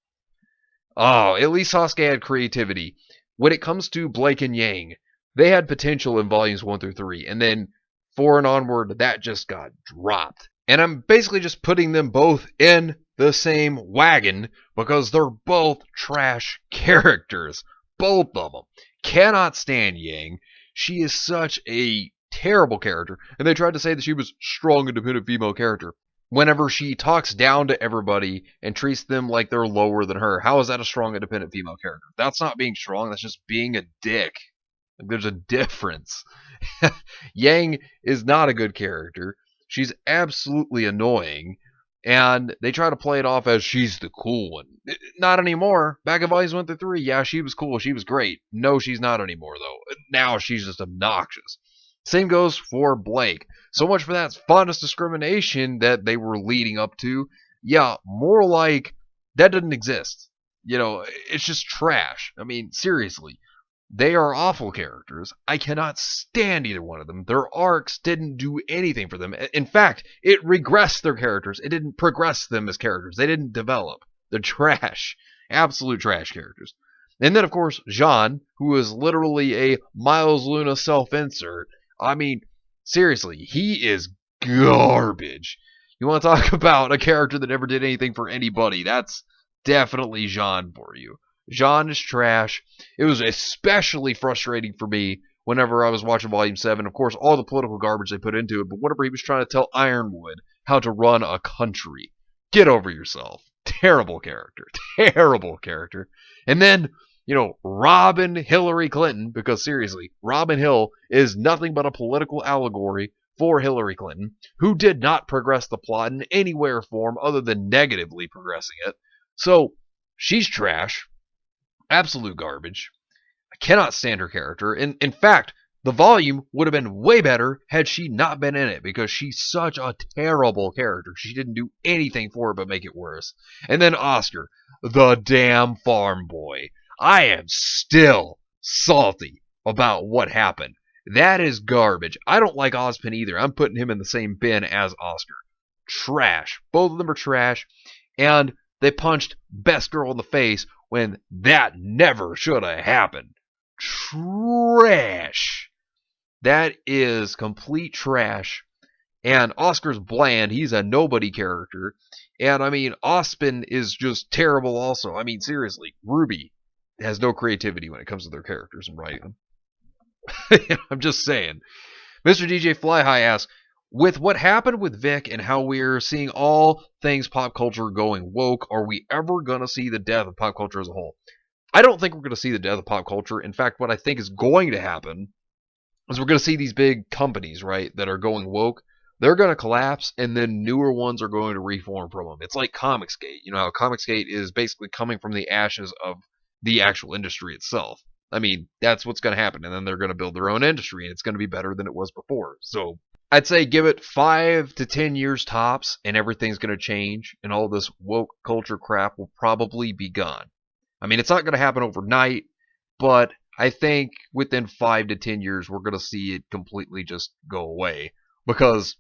at least Sasuke had creativity. When it comes to Blake and Yang, they had potential in volumes 1 through 3, and then 4 and onward, that just got dropped. And I'm basically just putting them both in the same wagon because they're both trash characters. Both of them. Cannot stand Yang. She is such a terrible character, and they tried to say that she was a strong, independent female character. Whenever she talks down to everybody and treats them like they're lower than her, how is that a strong, independent female character? That's not being strong, that's just being a dick. There's a difference. Yang is not a good character. She's absolutely annoying, and they try to play it off as she's the cool one. Not anymore. Back in volumes 1 through 3, yeah, she was cool, she was great. No, she's not anymore, though. Now she's just obnoxious. Same goes for Blake. So much for that fondest discrimination that they were leading up to. Yeah, more like that didn't exist. it's just trash. I mean, seriously. They are awful characters. I cannot stand either one of them. Their arcs didn't do anything for them. In fact, it regressed their characters. It didn't progress them as characters. They didn't develop. They're trash. Absolute trash characters. And then, of course, Jean, who is literally a Miles Luna self-insert. I mean, seriously, he is garbage. You want to talk about a character that never did anything for anybody? That's definitely Jean for you. Jean is trash. It was especially frustrating for me whenever I was watching Volume 7. Of course, all the political garbage they put into it, but whenever he was trying to tell Ironwood how to run a country. Get over yourself. Terrible character. Terrible character. And then, Robin Hillary Clinton, because seriously, Robin Hill is nothing but a political allegory for Hillary Clinton, who did not progress the plot in any way or form other than negatively progressing it. So, she's trash. Absolute garbage. I cannot stand her character. In fact, the volume would have been way better had she not been in it, because she's such a terrible character. She didn't do anything for it but make it worse. And then Oscar, the damn farm boy. I am still salty about what happened. That is garbage. I don't like Ozpin either. I'm putting him in the same bin as Oscar. Trash. Both of them are trash. And they punched Best Girl in the face when that never should have happened. Trash. That is complete trash. And Oscar's bland. He's a nobody character. And, I mean, Ozpin is just terrible also. I mean, seriously, Ruby has no creativity when it comes to their characters and writing them. I'm just saying. Mr. DJ Flyhigh asks, with what happened with Vic and how we're seeing all things pop culture going woke, are we ever going to see the death of pop culture as a whole? I don't think we're going to see the death of pop culture. In fact, what I think is going to happen is we're going to see these big companies, right, that are going woke. They're going to collapse, and then newer ones are going to reform from them. It's like Comicsgate. You know how Comicsgate is basically coming from the ashes of the actual industry itself. I mean, that's what's going to happen, and then they're going to build their own industry, and it's going to be better than it was before. So I'd say give it 5 to 10 years tops, and everything's going to change, and all this woke culture crap will probably be gone. I mean, it's not going to happen overnight, but I think within 5 to 10 years, we're going to see it completely just go away, because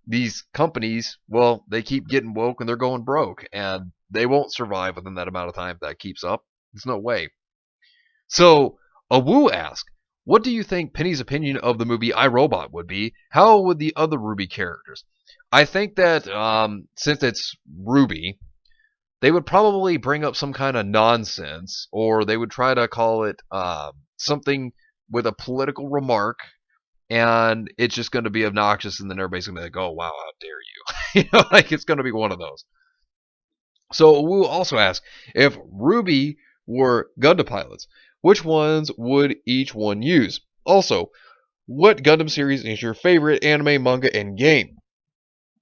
these companies, well, they keep getting woke and they're going broke, and they won't survive within that amount of time if that keeps up. There's no way. So, Awu asks, what do you think Penny's opinion of the movie iRobot would be? How would the other Ruby characters? I think that since it's Ruby, they would probably bring up some kind of nonsense, or they would try to call it something with a political remark, and it's just going to be obnoxious, and then everybody's going to be like, oh, wow, how dare you. Like, it's going to be one of those. So, Wu also asks, if Ruby were Gundam pilots, which ones would each one use? Also, what Gundam series is your favorite anime, manga, and game?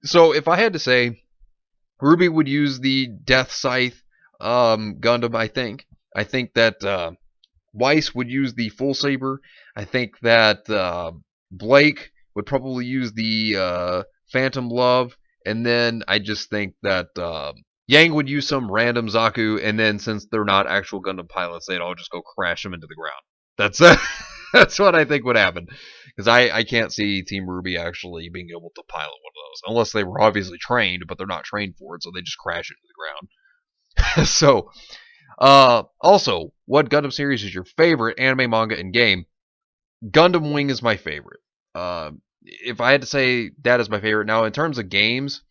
So, if I had to say, Ruby would use the Death Scythe Gundam, I think. I think that Weiss would use the Full Saber. I think that Blake would probably use the Phantom Love. And then I just think that Yang would use some random Zaku. And then since they're not actual Gundam pilots, they'd all just go crash them into the ground. That's what I think would happen. Because I can't see Team Ruby actually being able to pilot one of those. Unless they were obviously trained, but they're not trained for it, so they just crash into the ground. So, also, what Gundam series is your favorite anime, manga, and game? Gundam Wing is my favorite. If I had to say that is my favorite. Now, in terms of games,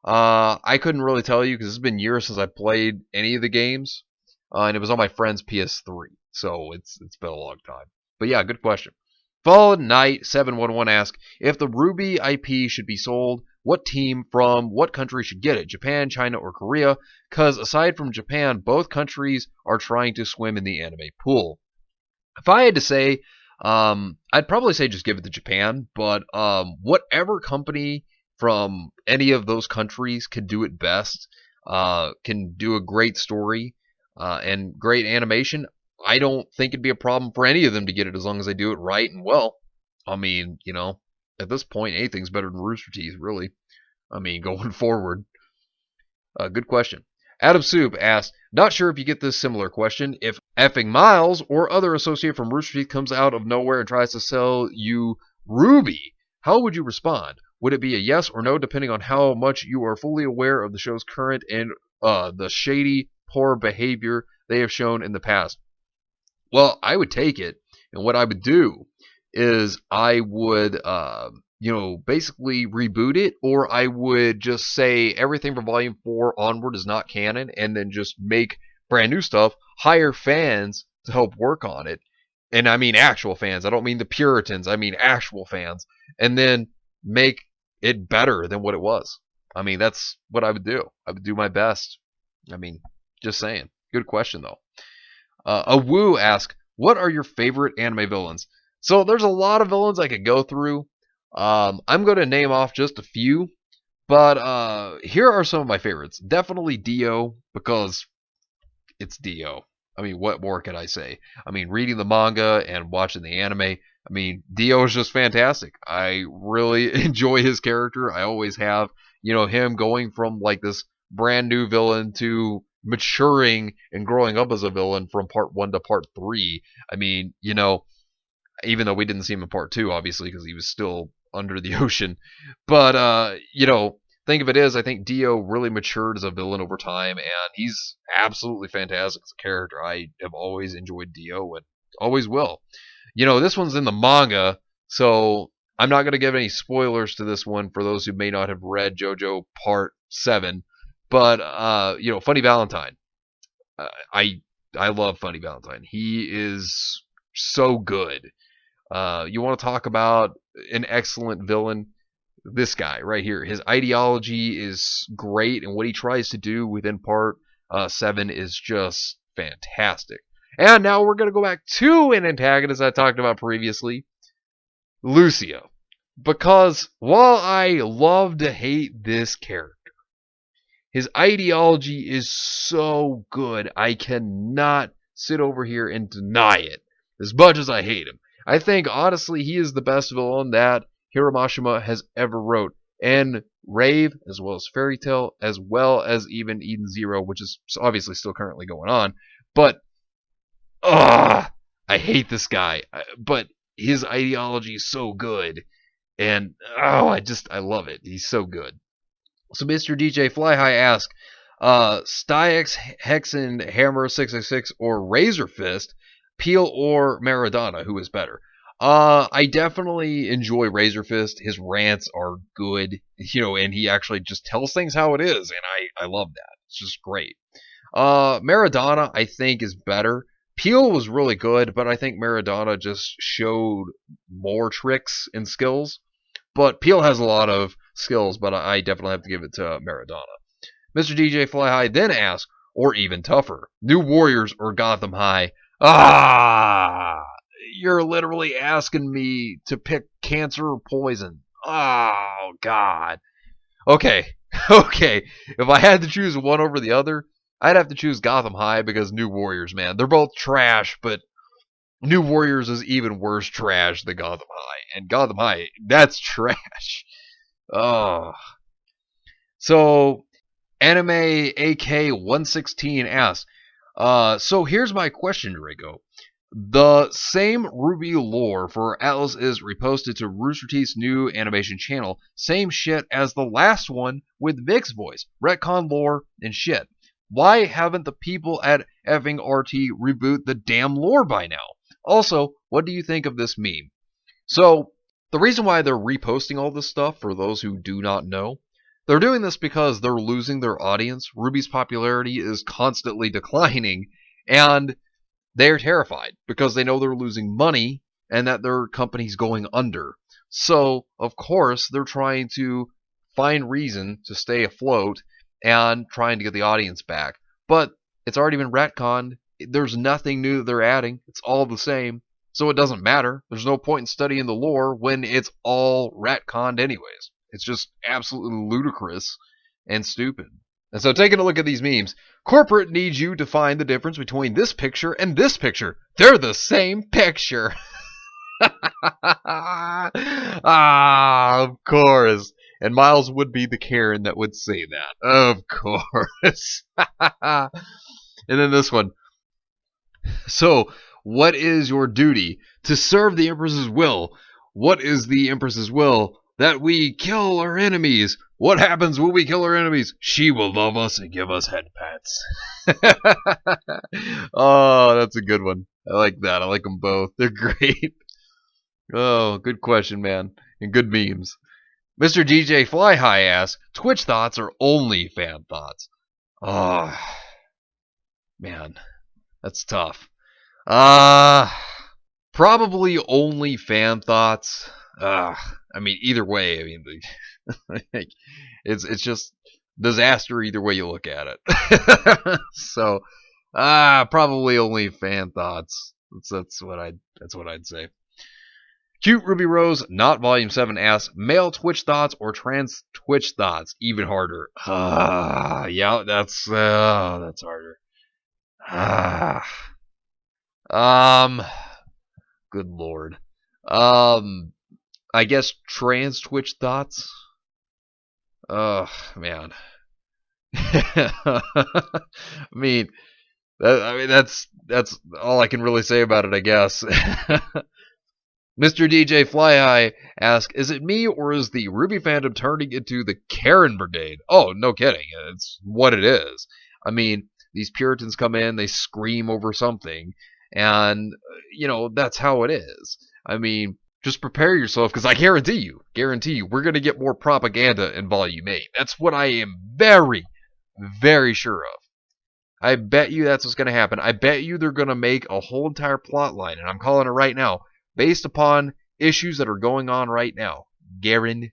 I couldn't really tell you because it's been years since I played any of the games. And it was on my friend's PS3. So it's been a long time. But yeah, good question. Fallen Knight 711 asks, if the Ruby IP should be sold, what team from what country should get it? Japan, China, or Korea? Because aside from Japan, both countries are trying to swim in the anime pool. If I had to say, I'd probably say just give it to Japan. But whatever company from any of those countries can do it best, can do a great story and great animation, I don't think it'd be a problem for any of them to get it as long as they do it right and well. I mean, at this point, anything's better than Rooster Teeth, really. I mean, going forward. Good question. Adam Soup asks, not sure if you get this similar question. If effing Miles or other associate from Rooster Teeth comes out of nowhere and tries to sell you Ruby, how would you respond? Would it be a yes or no depending on how much you are fully aware of the show's current and the shady, poor behavior they have shown in the past? Well, I would take it, and what I would do is I would, basically reboot it, or I would just say everything from Volume 4 onward is not canon, and then just make brand new stuff, hire fans to help work on it, and I mean actual fans, I don't mean the Puritans, I mean actual fans, and then make it better than what it was. I mean, that's what I would do. I would do my best. I mean, just saying. Good question, though. A Woo asks, what are your favorite anime villains? So there's a lot of villains I could go through. I'm going to name off just a few, but here are some of my favorites. Definitely Dio, because it's Dio. I mean, what more can I say? I mean, reading the manga and watching the anime, I mean, Dio is just fantastic. I really enjoy his character. I always have. Him going from like this brand new villain to maturing and growing up as a villain from part 1 to part 3. I mean, even though we didn't see him in part 2, obviously, because he was still under the ocean. But, think of it as, I think Dio really matured as a villain over time, and he's absolutely fantastic as a character. I have always enjoyed Dio, and always will. This one's in the manga, so I'm not going to give any spoilers to this one for those who may not have read JoJo Part 7. But, Funny Valentine. I love Funny Valentine. He is so good. You want to talk about an excellent villain? This guy right here. His ideology is great, and what he tries to do within Part 7 is just fantastic. And now we're going to go back to an antagonist I talked about previously, Lucio. Because while I love to hate this character, his ideology is so good, I cannot sit over here and deny it, as much as I hate him. I think, honestly, he is the best villain that Hiramashima has ever wrote. And Rave, as well as Fairy Tail, as well as even Eden Zero, which is obviously still currently going on. But, I hate this guy. But his ideology is so good. And, I love it. He's so good. So Mr. DJ Fly High asks, Styx, Hexen, Hammer 666, or Razor Fist, Peel or Maradona, who is better? I definitely enjoy Razor Fist. His rants are good, and he actually just tells things how it is, and I love that. It's just great. Maradona, I think, is better. Peel was really good, but I think Maradona just showed more tricks and skills. But Peel has a lot of skills, but I definitely have to give it to Maradona. Mr. DJ Fly High then asks, or even tougher, New Warriors or Gotham High? You're literally asking me to pick cancer or poison. Oh, God. Okay. If I had to choose one over the other, I'd have to choose Gotham High because New Warriors, man. They're both trash, but New Warriors is even worse trash than Gotham High. And Gotham High, that's trash. Oh. So, Anime AK116 asks, so here's my question, Draco. The same Ruby lore for Atlas is reposted to Rooster Teeth's new animation channel. Same shit as the last one with Vic's voice. Retcon lore and shit. Why haven't the people at effing RT reboot the damn lore by now? Also, what do you think of this meme? So, the reason why they're reposting all this stuff, for those who do not know, they're doing this because they're losing their audience. Ruby's popularity is constantly declining, and they're terrified because they know they're losing money and that their company's going under. So, of course, they're trying to find reason to stay afloat and trying to get the audience back. But it's already been retconned. There's nothing new that they're adding. It's all the same. So it doesn't matter. There's no point in studying the lore when it's all retconned anyways. It's just absolutely ludicrous and stupid. And so taking a look at these memes, corporate needs you to find the difference between this picture and this picture. They're the same picture. Of course. And Miles would be the Karen that would say that. Of course. And then this one. So, what is your duty? To serve the Empress's will. What is the Empress's will? That we kill our enemies. What happens when we kill our enemies? She will love us and give us head pats. Oh, that's a good one. I like that. I like them both. They're great. Oh, good question, man. And good memes. Mr. DJ Fly High asks, Twitch thoughts or only fan thoughts? Oh, man. That's tough. Probably only fan thoughts. I mean, either way, I mean, it's just disaster either way you look at it. So, probably only fan thoughts. That's what I'd say. Cute Ruby Rose, not Volume 7, asks, male Twitch thoughts or trans Twitch thoughts? Even harder. Yeah, that's harder. Good lord. I guess trans Twitch thoughts? Man. I mean, that's all I can really say about it, I guess. Mr. DJ Fly High asks, is it me or is the Ruby fandom turning into the Karen Brigade? Oh, no kidding. It's what it is. I mean, these Puritans come in, they scream over something, and, that's how it is. I mean, just prepare yourself, because I guarantee you, we're going to get more propaganda in Volume 8. That's what I am very, very sure of. I bet you that's what's going to happen. I bet you they're going to make a whole entire plot line, and I'm calling it right now, based upon issues that are going on right now. Guarantee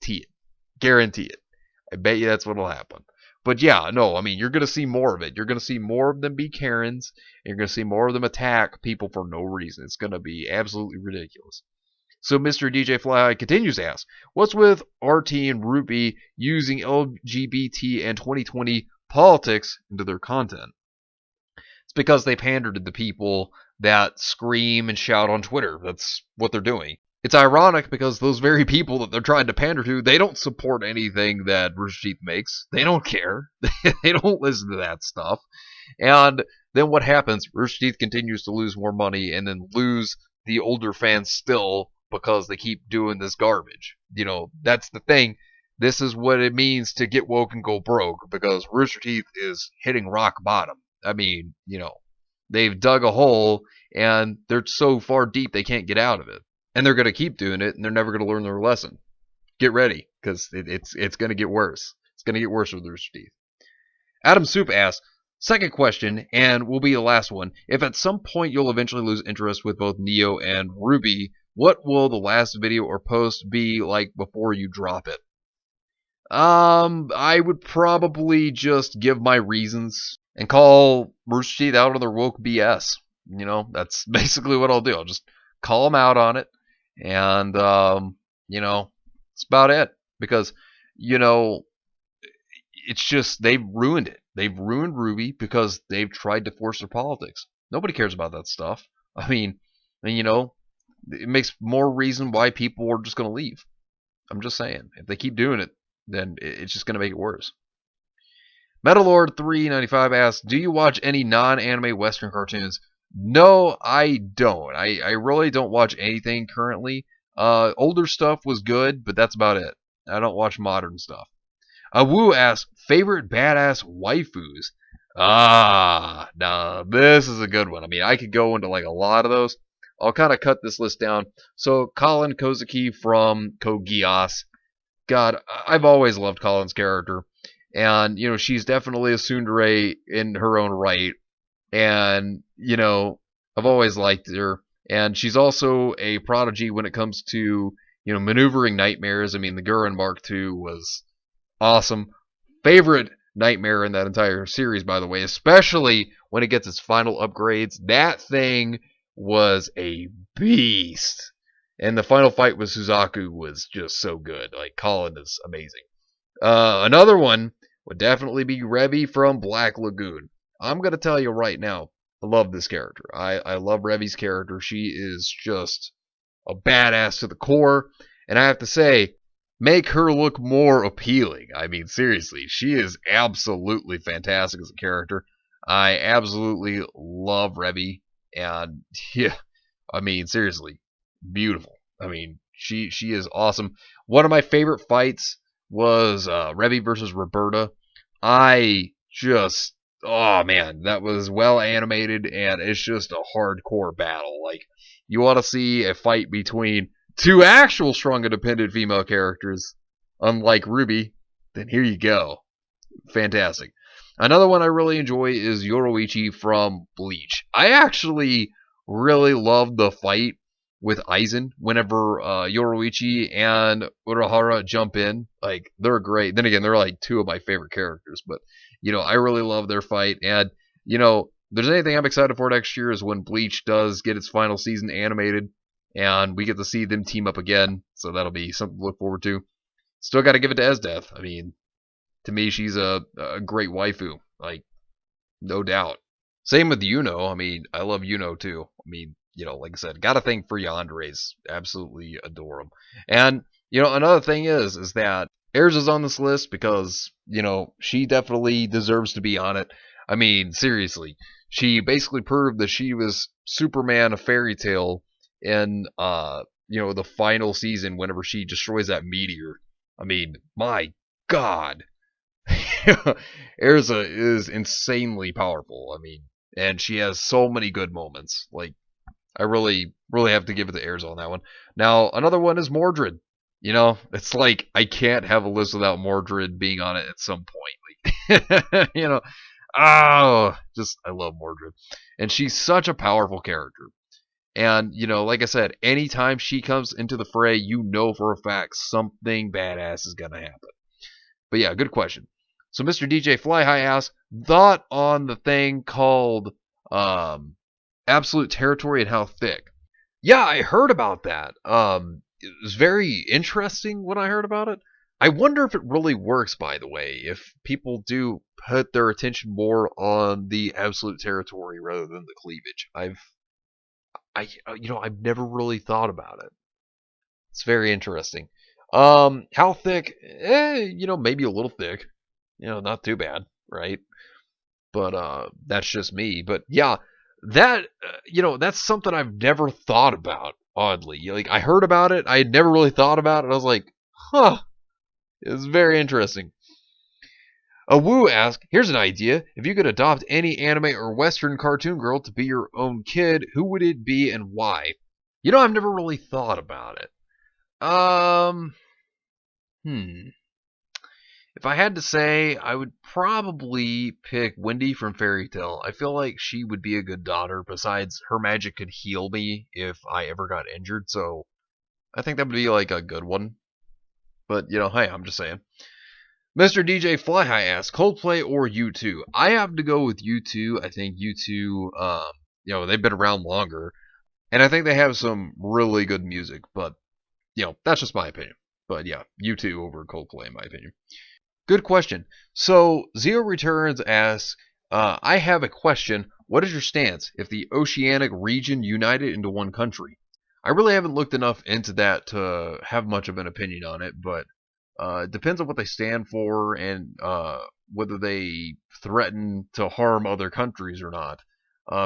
it. Guarantee it. I bet you that's what will happen. But yeah, no, I mean, you're going to see more of it. You're going to see more of them be Karens. And you're going to see more of them attack people for no reason. It's going to be absolutely ridiculous. So Mr. DJ Fly continues to ask, what's with RT and Ruby using LGBT and 2020 politics into their content? It's because they pander to the people that scream and shout on Twitter. That's what they're doing. It's ironic because those very people that they're trying to pander to, they don't support anything that Rooster Teeth makes. They don't care. They don't listen to that stuff. And then what happens? Rooster Teeth continues to lose more money and then lose the older fans still because they keep doing this garbage. That's the thing. This is what it means to get woke and go broke, because Rooster Teeth is hitting rock bottom. I mean, they've dug a hole and they're so far deep they can't get out of it. And they're going to keep doing it, and they're never going to learn their lesson. Get ready, because it's going to get worse. It's going to get worse with Rooster Teeth. Adam Soup asks, second question, and will be the last one. If at some point you'll eventually lose interest with both Neo and Ruby, what will the last video or post be like before you drop it? I would probably just give my reasons and call Rooster Teeth out on their woke BS. That's basically what I'll do. I'll just call them out on it. And, it's about it. Because, it's just, they've ruined it. They've ruined Ruby because they've tried to force their politics. Nobody cares about that stuff. I mean, it makes more reason why people are just going to leave. I'm just saying. If they keep doing it, then it's just going to make it worse. Metalord395 asks, do you watch any non-anime Western cartoons? No, I don't. I really don't watch anything currently. Older stuff was good, but that's about it. I don't watch modern stuff. Woo asks, favorite badass waifus? Nah, this is a good one. I mean, I could go into like a lot of those. I'll kind of cut this list down. So, Colin Kozuki from Code Geass. God, I've always loved Colin's character. And, she's definitely a tsundere in her own right. And, I've always liked her. And she's also a prodigy when it comes to, maneuvering nightmares. I mean, the Gurren Mark II was awesome. Favorite nightmare in that entire series, by the way, especially when it gets its final upgrades. That thing was a beast. And the final fight with Suzaku was just so good. Like, Colin is amazing. Another one would definitely be Rebbe from Black Lagoon. I'm going to tell you right now, I love this character. I love Rebbe's character. She is just a badass to the core. And I have to say, make her look more appealing. I mean, seriously, she is absolutely fantastic as a character. I absolutely love Rebbe, and yeah, I mean, seriously, beautiful. I mean, she is awesome. One of my favorite fights was Rebbe versus Roberta. I just, oh man, that was well animated, and it's just a hardcore battle. Like, you want to see a fight between two actual strong independent female characters, unlike Ruby, then here you go. Fantastic. Another one I really enjoy is Yoroichi from Bleach. I actually really love the fight with Aizen whenever Yoroichi and Urahara jump in. Like, they're great. Then again, they're like two of my favorite characters, but I really love their fight. And if there's anything I'm excited for next year is when Bleach does get its final season animated and we get to see them team up again. So that'll be something to look forward to. Still got to give it to Esdeath. I mean, to me, she's a great waifu, like, no doubt. Same with Yuno. I mean, I love Yuno too. I mean, like I said, got a thing for Yandere's. Absolutely adore them. And another thing is that Ayers is on this list because she definitely deserves to be on it. I mean, seriously, she basically proved that she was Superman, a fairy tale, in the final season whenever she destroys that meteor. I mean, my God. Erza is insanely powerful. I mean, and she has so many good moments. Like, I really, really have to give it to Erza on that one. Now, another one is Mordred. It's like I can't have a list without Mordred being on it at some point. Like, I love Mordred, and she's such a powerful character. And like I said, anytime she comes into the fray, for a fact something badass is gonna happen. But yeah, good question. So Mr. DJ Fly High asks, thought on the thing called Absolute Territory and how thick? Yeah, I heard about that. It was very interesting when I heard about it. I wonder if it really works, by the way, if people do put their attention more on the Absolute Territory rather than the cleavage. I've never really thought about it. It's very interesting. How thick? Maybe a little thick. Not too bad, right? But that's just me. But yeah, that that's something I've never thought about. Oddly, like, I heard about it, I had never really thought about it. I was like, huh, it's very interesting. A Woo asks, here's an idea. If you could adopt any anime or Western cartoon girl to be your own kid, who would it be and why? I've never really thought about it. If I had to say, I would probably pick Wendy from Fairy Tail. I feel like she would be a good daughter. Besides, her magic could heal me if I ever got injured, so I think that would be like a good one. But, hey, I'm just saying. Mr. DJ Fly High asks, Coldplay or U2? I have to go with U2. I think U2, they've been around longer. And I think they have some really good music, but, that's just my opinion. But yeah, U2 over Coldplay in my opinion. Good question. So, Zio Returns asks, I have a question. What is your stance if the Oceanic region united into one country? I really haven't looked enough into that to have much of an opinion on it, but it depends on what they stand for and whether they threaten to harm other countries or not.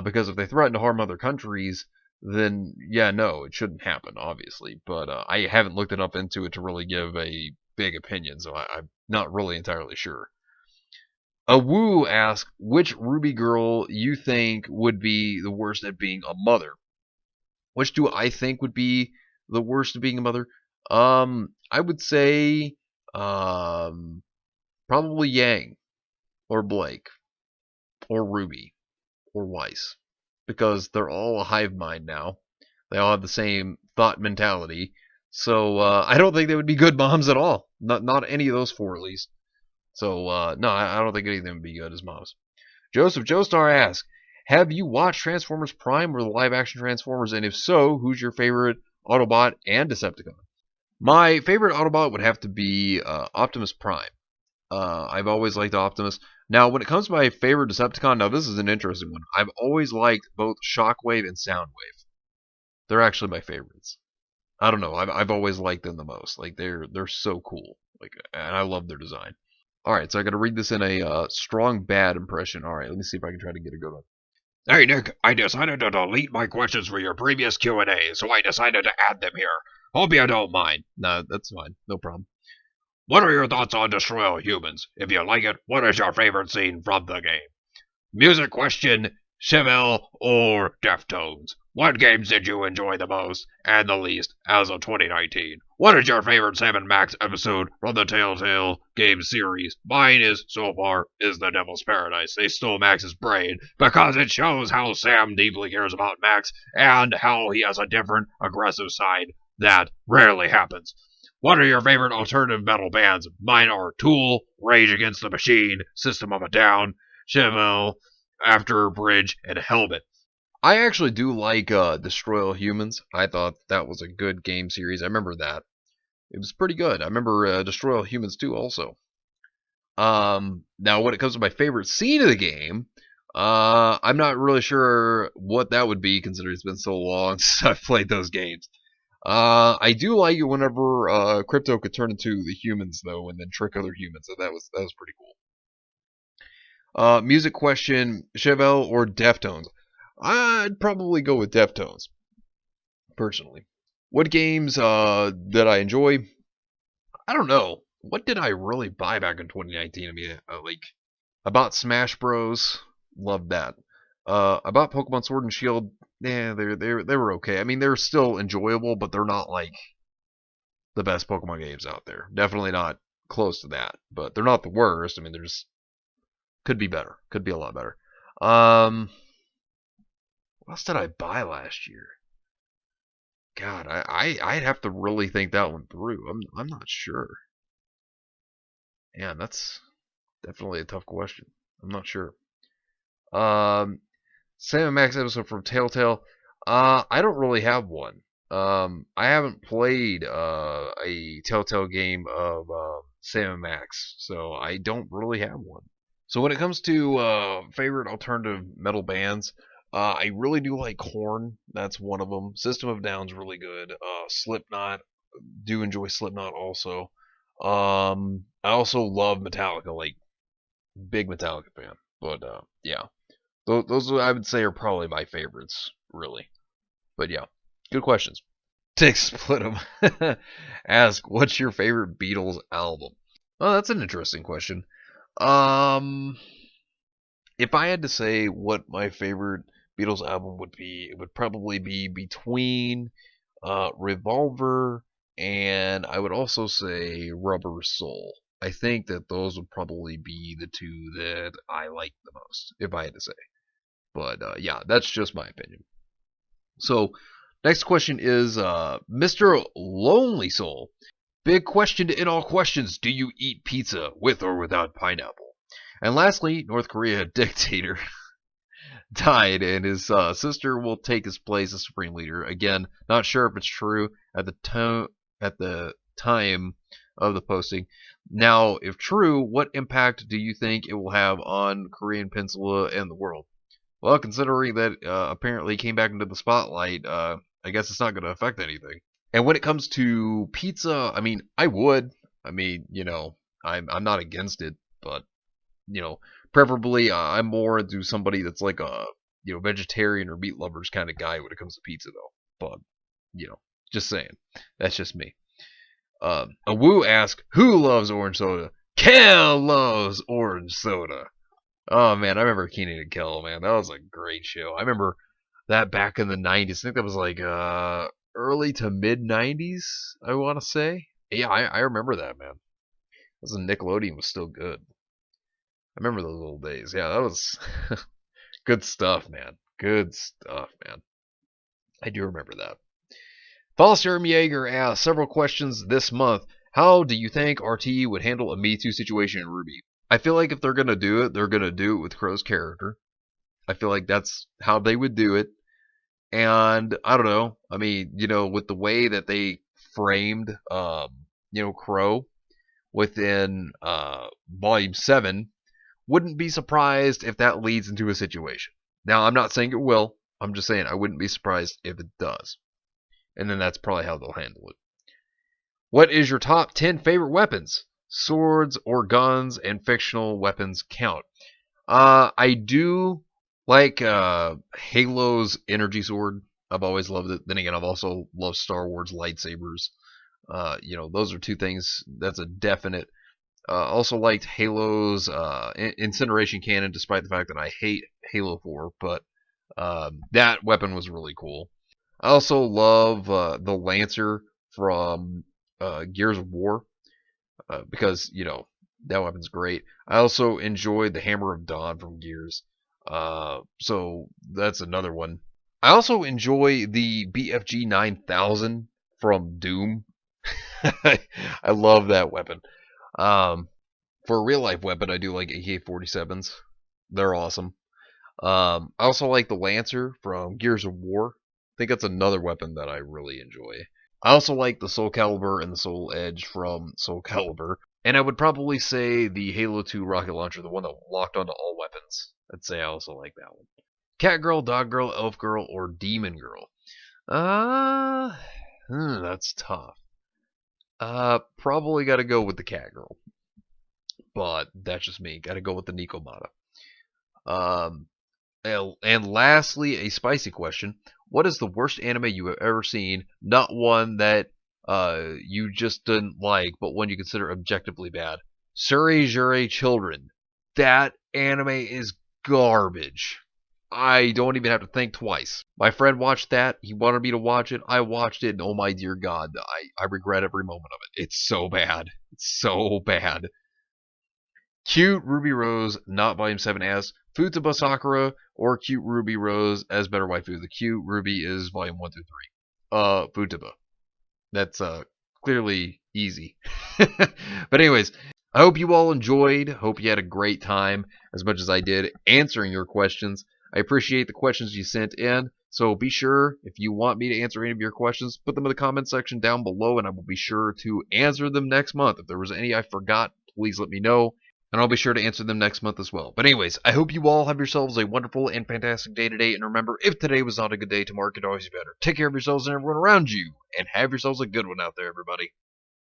Because if they threaten to harm other countries, then yeah, no, it shouldn't happen, obviously. But I haven't looked enough into it to really give a big opinion, so I'm not really entirely sure. A Woo asks, which Ruby girl you think would be the worst at being a mother? Which do I think would be the worst at being a mother? I would say probably Yang or Blake or Ruby or Weiss, because they're all a hive mind now. They all have the same thought mentality. So I don't think they would be good moms at all. Not any of those four, at least. So no, I don't think any of them would be good as moms. Joseph Joestar asks, have you watched Transformers Prime or the live-action Transformers? And if so, who's your favorite Autobot and Decepticon? My favorite Autobot would have to be Optimus Prime. I've always liked Optimus. Now, when it comes to my favorite Decepticon, now this is an interesting one. I've always liked both Shockwave and Soundwave. They're actually my favorites. I don't know. I've always liked them the most. Like they're so cool. Like, and I love their design. All right, so I got to read this in a strong bad impression. All right, let me see if I can try to get a good one. Hey Nick, I decided to delete my questions for your previous Q&A, so I decided to add them here. Hope you don't mind. No, that's fine. No problem. What are your thoughts on Destroy All Humans? If you like it, what is your favorite scene from the game? Music question, Chevelle or Deftones? What games did you enjoy the most and the least as of 2019? What is your favorite Sam Max episode from the Telltale game series? Mine is, so far, is The Devil's Paradise. They stole Max's brain because it shows how Sam deeply cares about Max and how he has a different, aggressive side that rarely happens. What are your favorite alternative metal bands? Mine are Tool, Rage Against the Machine, System of a Down, Chevelle, After Bridge, and Helmet. I actually do like Destroy All Humans. I thought that was a good game series. I remember that. It was pretty good. I remember Destroy All Humans 2 also. Now, when it comes to my favorite scene of the game, I'm not really sure what that would be, considering it's been so long since I've played those games. I do like it whenever Crypto could turn into the humans, though, and then trick other humans. So that was pretty cool. Music question: Chevelle or Deftones? I'd probably go with Deftones, personally. What games did I enjoy? I don't know. What did I really buy back in 2019? I mean, like, I bought Smash Bros. Loved that. I bought Pokemon Sword and Shield. Yeah, they were okay. I mean, they're still enjoyable, but they're not like the best Pokemon games out there. Definitely not close to that, but they're not the worst. I mean, they're just could be better. Could be a lot better. What else did I buy last year? God, I'd have to really think that one through. I'm not sure. Yeah, that's definitely a tough question. I'm not sure. Sam and Max episode from Telltale. I don't really have one. I haven't played a Telltale game of Sam and Max, so I don't really have one. So when it comes to favorite alternative metal bands, I really do like Korn. That's one of them. System of a Down's really good. Slipknot, do enjoy Slipknot also. I also love Metallica, like big Metallica fan. But yeah, those I would say are probably my favorites, really. But yeah, good questions. Tick split them. Ask, what's your favorite Beatles album? Oh, that's an interesting question. Um, if I had to say what my favorite Beatles album would be, it would probably be between Revolver and I would also say Rubber Soul. I think that those would probably be the two that I like the most, if I had to say. But yeah, that's just my opinion. So, next question is Mr. Lonely Soul. Big question to end all questions. Do you eat pizza with or without pineapple? And lastly, North Korea dictator died, and his sister will take his place as supreme leader. Again, not sure if it's true at the time of the posting. Now, if true, what impact do you think it will have on Korean Peninsula and the world? Well, considering that apparently he came back into the spotlight, I guess it's not going to affect anything. And when it comes to pizza, I mean, I would. I mean, I'm not against it, but preferably I'm more into somebody that's like a vegetarian or meat lovers kind of guy when it comes to pizza, though. But just saying, that's just me. A Woo asks, who loves orange soda? Kel loves orange soda. Oh man, I remember Keenan and Kel, man. That was a great show. I remember that back in the 90s. I think that was like early to mid 90s, I want to say. Yeah, I remember that, man. That was when Nickelodeon was still good. I remember those old days. Yeah, that was good stuff, man. Good stuff, man. I do remember that. Foster Yeager asked several questions this month. How do you think RT would handle a Me Too situation in Ruby? I feel like if they're going to do it, they're going to do it with Crow's character. I feel like that's how they would do it. And I don't know. I mean, with the way that they framed, Crow within Volume 7, wouldn't be surprised if that leads into a situation. Now, I'm not saying it will. I'm just saying I wouldn't be surprised if it does. And then that's probably how they'll handle it. What is your top 10 favorite weapons? Swords or guns and fictional weapons count. I do like Halo's energy sword. I've always loved it. Then again, I've also loved Star Wars lightsabers. Those are two things. That's a definite. Also liked Halo's incineration cannon, despite the fact that I hate Halo 4, but that weapon was really cool. I also love the Lancer from Gears of War because that weapon's great. I also enjoyed the Hammer of Dawn from Gears, so that's another one. I also enjoy the BFG 9000 from Doom. I love that weapon. For a real life weapon, I do like AK-47s. They're awesome. I also like the Lancer from Gears of War. I think that's another weapon that I really enjoy. I also like the Soul Calibur and the Soul Edge from Soul Calibur. And I would probably say the Halo 2 rocket launcher, the one that locked onto all weapons. I'd say I also like that one. Cat Girl, Dog Girl, Elf Girl, or Demon Girl? That's tough. Probably gotta go with the Cat Girl. But that's just me. Gotta go with the Nico Mata. And lastly, a spicy question. What is the worst anime you have ever seen? Not one that you just didn't like, but one you consider objectively bad. Surrey Jure Children. That anime is garbage. I don't even have to think twice. My friend watched that. He wanted me to watch it. I watched it, and oh my dear God, I regret every moment of it. It's so bad. It's so bad. Cute Ruby Rose, not Volume 7 as Futaba Sakura, or Cute Ruby Rose as Better Waifu. The Cute Ruby is Volume 1 through 3. Futaba. That's clearly easy. But anyways, I hope you all enjoyed. Hope you had a great time, as much as I did, answering your questions. I appreciate the questions you sent in. So be sure, if you want me to answer any of your questions, put them in the comment section down below, and I will be sure to answer them next month. If there was any I forgot, please let me know. And I'll be sure to answer them next month as well. But anyways, I hope you all have yourselves a wonderful and fantastic day today. And remember, if today was not a good day, tomorrow could always be better. Take care of yourselves and everyone around you. And have yourselves a good one out there, everybody.